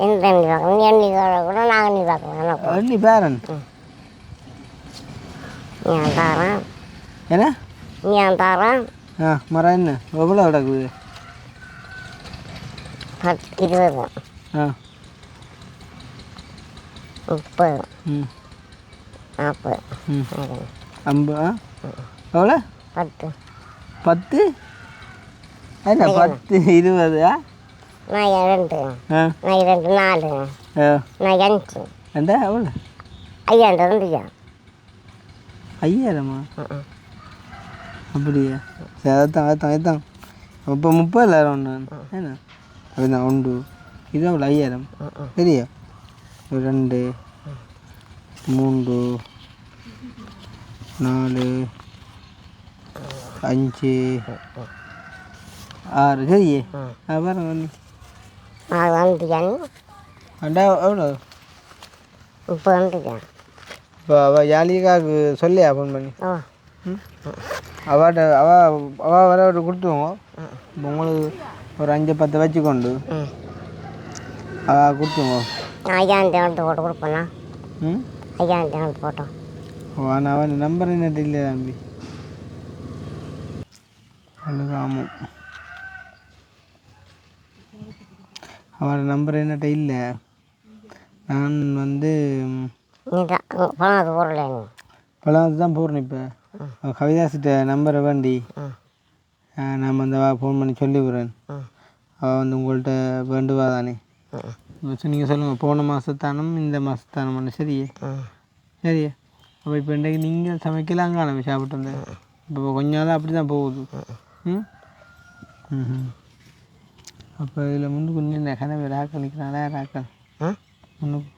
எண்ணி பேரன் என்ன மரம் என்ன எவ்வளோ கிடக்குது
10 20 30 40
50 எவ்வளோ 10 என்ன 10 20
நான் 2 4 நான் 5
എന്താ എവ്വള്
5000
5000மா அப்படியா சரி அதான் இப்போ 30,000 ஒன்று என்ன அதுதான் உண்டு இது அவ்வளோ 5000 சரியா 2 3 4 5 6 சரியே பாருங்க ஒன்று அண்டா எவ்வளோ இப்போ அவள் யாழிகாவுக்கு சொல்லியா ஃபோன் பண்ணி அவட்ட அவள் வர கொடுத்துருவோங்க இப்போ உங்களுக்கு ஒரு 5-10 வச்சுக்கொண்டு அவள் கொடுத்துருவோங்க
5000 போட்டு கொடுப்பேண்ணா 5000 போட்டோம்
ஆனால் அவன் நம்பர் என்ன இல்லை தம்பி ஆமாம் அவன் நம்பர் என்னட்ட இல்லை நான் வந்து பழம் தான் போடுறேன் இப்போ கவிதாசிட்ட நம்பரை வேண்டி நான் வந்து ஃபோன் பண்ணி சொல்லி விடுறேன் அவள் வந்து உங்கள்கிட்ட வேண்டுவா தானே நீங்கள் சொல்லுங்கள் போன மாதத்தானும் இந்த மாதத்தானும் சரியே சரியா அப்போ இப்போ இன்றைக்கு நீங்கள் சமைக்கலாங்க நம்ம சாப்பிட்டு வந்தேன் இப்போ கொஞ்ச நாள் அப்படி தான் போகுது அப்போ இதில் முன்னு கொஞ்சம் இந்த கனவு ராக்கள் நிற்கிறாங்களே ராக்கள் முன்னுக்கு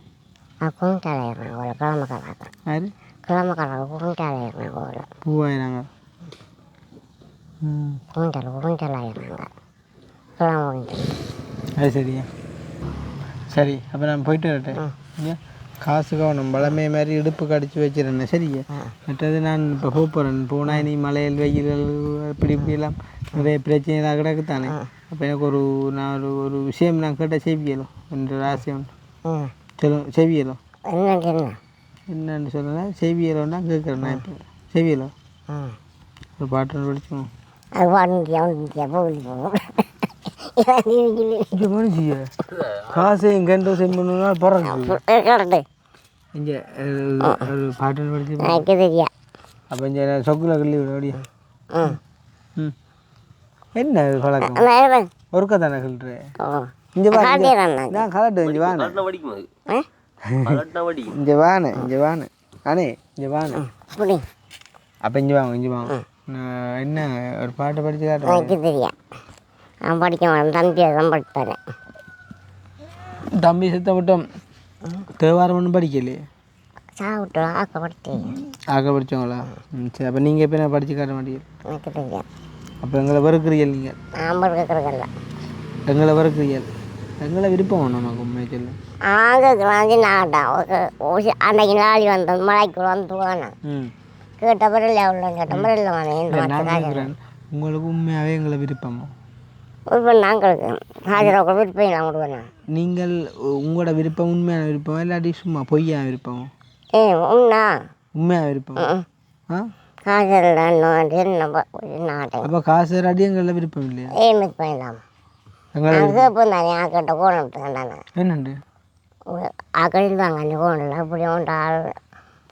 பூவாயிராங்க அது சரியா சரி அப்போ நான் போயிட்டு வரட்டேன் காசு கவனம் பழமை மாதிரி இடுப்பு கடிச்சு வச்சிருந்தேன் சரியா மற்றது நான் இப்போ போகிறேன் போனால் நீ மலையில் வெயில்கள் இப்படி இப்படிலாம் நிறைய பிரச்சனைலாம் கிடக்குத்தானே அப்போ எனக்கு நான் ஒரு விஷயம் நான் கேட்டால் செய்வியலோ என்ற ராசியம் சொல்லும் செய்வியலோ என்னன்னு சொல்லலாம் செய்வியலோன்னா கேட்குறேன் நான் இப்போ செய்வியலோ ஒரு பாட்டு படிச்சோம் காசு எங்கெண்டோ செம்பணுன்னா பிறகு இங்கே ஒரு பாட்டு படிச்சு அப்போ இங்கே சொக்குல கிள்ளி விட அப்படியா?
ம்
ம் என்ன இது பழக்கம்?
நேரம்
ஒருக்கா தானே கிள்ற?
ஓ
இங்கே வா
காட்டிடுறேன்
நான் கலட்டு இங்கே வானே
கலட்டினா வடிக்கும் அது.
ஆ
கலட்டினா வடிக்கும்.
இங்கே வானே அண்ணே இங்கே வானே.
புடி
அப்போ இங்கே வாங்க நான் என்ன ஒரு பாட்டு படித்து காட்டுறேன்.
எனக்கு தெரியும் நான் படிக்க மாட்டேன் தம்பியை தான் படிப்பாரு
தம்பி செத்த விட்டோம் தேவாரம் ஒன்றும் படிக்கலையே.
சாப்பிட்டு ஆக்க படித்தேன்
ஆக்க படித்தவங்களா? சரி அப்போ நீங்கள் எப்போ நான் படித்து காட்ட மாட்டீங்க?
எனக்கு தெரியும்
அப்போ எங்களை வெறுக்கிறீர்கள் நீங்கள்.
நான் படுக்கிறதில்ல
எங்களை வெறுக்கிறீர்கள். எங்களை விருப்பம் நமக்கு உண்மையை சொல்லு.
ஆங்க நாட்டான் அன்னைக்கு நாளி வந்தது மலைக்கு வந்து போனேன்
ம்
கேட்ட பிறகு எவ்வளோ கேட்ட பிறகு
நான் கேட்குறேன் உங்களுக்கு உண்மையாகவே எங்களை விருப்பமோ?
விருப்பம் நாங்களுக்கு ஹாஜராக விருப்பம் நான் விடுவேன்.
நீங்கள் உங்களோட விருப்பம் உண்மையான விருப்பம் இல்லாட்டி சும்மா பொய்யா விருப்பம்?
உண்ணா
உண்மையாக விருப்பம். ஆ
ஹாஜர் நாட்டேன்
அப்போ காசு அடி எங்களில் விருப்பம் இல்லையா?
விருப்பம் இல்லாமல்
எங்களை
நான் கேட்போம் தானே ஆக்கிட்ட கோணம் கண்டானே
என்னண்டு
ஆக்கள் வாங்க அந்த கோணில் இப்படி ஒன்று ஆள்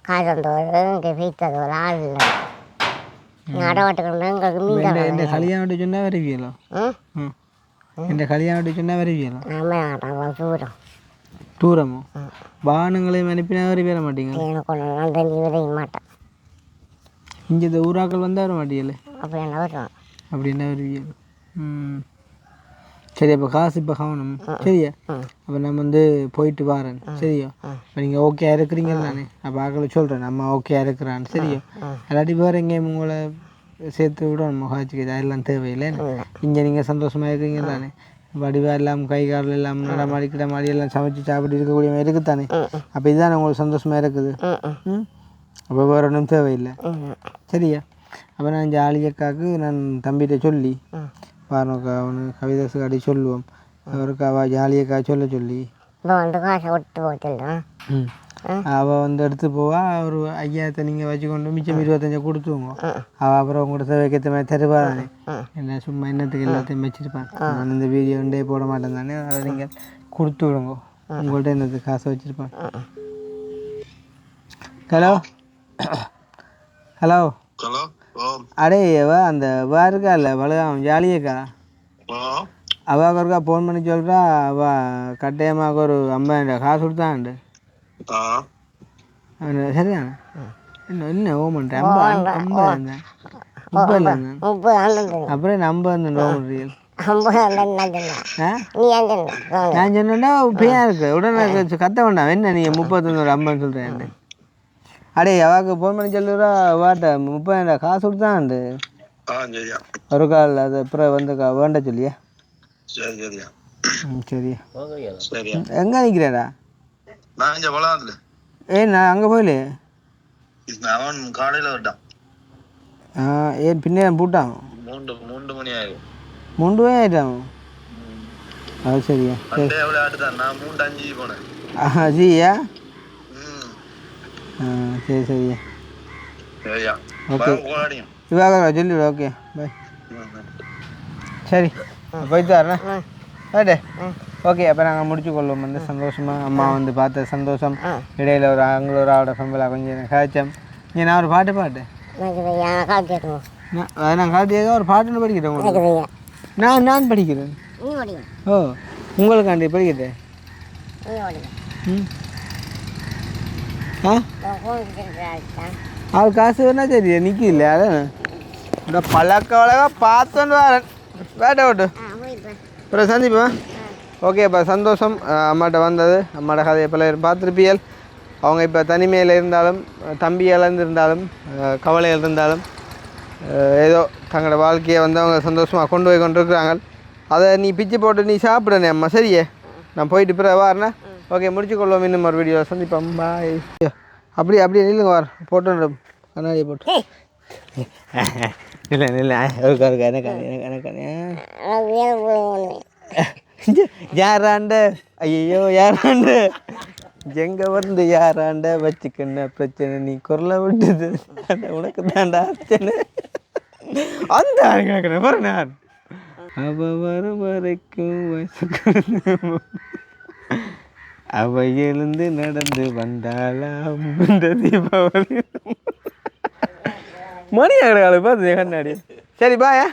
காசந்தோடு இங்கே வீத்தது ஒரு ஆள் இல்லை நடவாட்டுக்கணும் எங்களுக்கு மீன்
இந்த கல்யாணம் சொன்னால் வருவியலோ? ம் இந்த கல்யாணம் சொன்னால் வருவியலோ?
மாட்டான் தூரம்
தூரமோ? வாகனங்களையும் அனுப்பினா வர மாட்டீங்க?
எனக்கு ஒன்று நான் தண்ணி விரைய மாட்டேன்.
இங்கே இந்த ஊராக்கள் வந்தால் வர மாட்டீங்களே?
அப்படி என்ன வருவோம்
அப்படின்னா வருவியல். ம் சரி அப்போ காசு இப்போ கவனம் சரியா? அப்போ நம்ம போயிட்டு வரேன் சரியா? இப்போ நீங்கள் ஓகே இருக்கிறீங்க தானே? அப்போ ஆக்களை சொல்கிறேன் நம்ம ஓகே இருக்கிறான்னு சரியா? இல்லாட்டி வேறு எங்கேயும் உங்களை சேர்த்து விட நம்ம காய்ச்சிக்கு அதெல்லாம் தேவையில்லை. இங்கே நீங்கள் சந்தோஷமாக இருக்கிறீங்க தானே? வடிவாக எல்லாம் கை காலில் எல்லாம் நடமாடி கிடமாடி எல்லாம் சமைச்சு சாப்பிட்டு இருக்கக்கூடிய இருக்குது தானே? அப்போ இதுதானே உங்களுக்கு சந்தோஷமாக இருக்குது. ம் அப்போ வேறு ஒன்றும் தேவையில்லை சரியா? அப்போ நான் ஜாலியக்காவுக்கு நான் தம்பிகிட்ட சொல்லி பாருக்கா அவனுக்கு கவிதாசு காட்டி சொல்லுவோம் அவருக்கு அவள் ஜாலியக்கா சொல்ல சொல்லி
இப்போ வந்து காசை விட்டு போச்சுல்ல
அவள் எடுத்து போவா ஒரு 5000 நீங்கள் வச்சுக்கொண்டு மிச்சம் 25 கொடுத்துவோங்க. அவள் அப்புறம் உங்கள்கிட்ட தேவைக்கேற்ற மாதிரி தருவா தானே? என்ன சும்மா என்னத்துக்கு எல்லாத்தையும் வச்சுருப்பான். நான் இந்த வீடியோ போட மாட்டேன் தானே அதை நீங்கள் கொடுத்து விடுங்க. உங்கள்கிட்ட என்னத்துக்கு காசை வச்சுருப்பான். ஹலோ ஹலோ அடே அந்த இருக்கா இல்லை வலுகாம ஜாலியக்கா அவாவுக்கு ஒருக்கா ஃபோன் பண்ணி சொல்கிறா அவள் கட்டாயமாக ஒரு 50,000 காசு கொடுத்தாண்டு. சரிதானே? என்ன ஓமன்ட்டு 50 இருந்தேன் 30 இருந்தேன் அப்புறம் 50 இருந்தேன் ஓமன். நான் சொன்னேன்னா பையன் இருக்கு உடனே கத்த வேண்டாம் என்ன நீ 31 50 சொல்கிறேன். அடே அவாவுக்கு ஃபோன் பண்ணி சொல்லுறா வாட்ட 30,000 காசு கொடுத்தாண்டு ஒரு கால் அது அப்புறம் வேண்ட சொல்லியா? சரியா எங்கே நிற்கிறேடா? நான் அங்கே போயிலே
காலையில் வரட்டான்.
ஏன் பின்னே பூட்டான்
3 மணி ஆகும்
3 மணி ஆகிட்டான். அது சரியா
நான் 3:05 போனேன்.
சரியா சரி சரியா ஓகே இவாக சொல்லிவிடு. Okay bye. சரி போயிட்டு வரேன் ரைட்டு. ஓகே அப்போ நாங்கள் முடிச்சுக்கொள்வோம். சந்தோஷமாக அம்மா பார்த்த சந்தோஷம். இடையில ஒரு அங்கே ஒரு ஆளோட சம்பளம் கொஞ்சம் காய்ச்சம். இங்கே நான் ஒரு பாட்டு நான் காட்டியாக ஒரு பாட்டுன்னு படிக்கிறேன் உங்களுக்கு. நான் படிக்கிறேன். ஓ உங்களுக்காண்டி படிக்கிறேன். ம் அவள் காசு வேணா சரி நிற்கல அதான் இந்த பழக்க வழக்கா பார்த்தோன்னு வரேன் வேட்டை ஓட்டு அப்புறம் சந்திப்பேன். ஓகே இப்போ சந்தோஷம் அம்மாட்ட வந்தது. அம்மாட்ட கதையை பல பார்த்துருப்பியல். அவங்க இப்போ தனிமையில் இருந்தாலும் தம்பி இழந்திருந்தாலும் கவலையில் இருந்தாலும் ஏதோ தங்களோட வாழ்க்கையை அவங்க சந்தோஷமாக கொண்டு போய் கொண்டிருக்கிறாங்க. அதை நீ பிச்சு போட்டு நீ சாப்பிடணே அம்மா சரியே? நான் போயிட்டு பிறகு வரேண்ணே. ஓகே முடிச்சுக்கொள்வோம். இன்னும் ஒரு வீடியோ சந்திப்போம். பாய். அப்படியே நில்லுங்க வார் போட்டு கண்ணாடியை போட்டு இல்லை யாராண்ட ஐயோ யாராண்ட எங்கே யாராண்ட வச்சுக்கண்ண பிரச்சனை நீ குரலை விட்டுது உனக்கு தாண்டா பிரச்சனை அந்த கேட்குறேன் பாரு. நான் அவ வரும் வரைக்கும் வயசுக்கு அவ எழுந்து நடந்து வந்தாலாம் இந்த தீபாவளி மணி ஆகிற காலம் பார்த்து கண்ணாடி சரி பாயா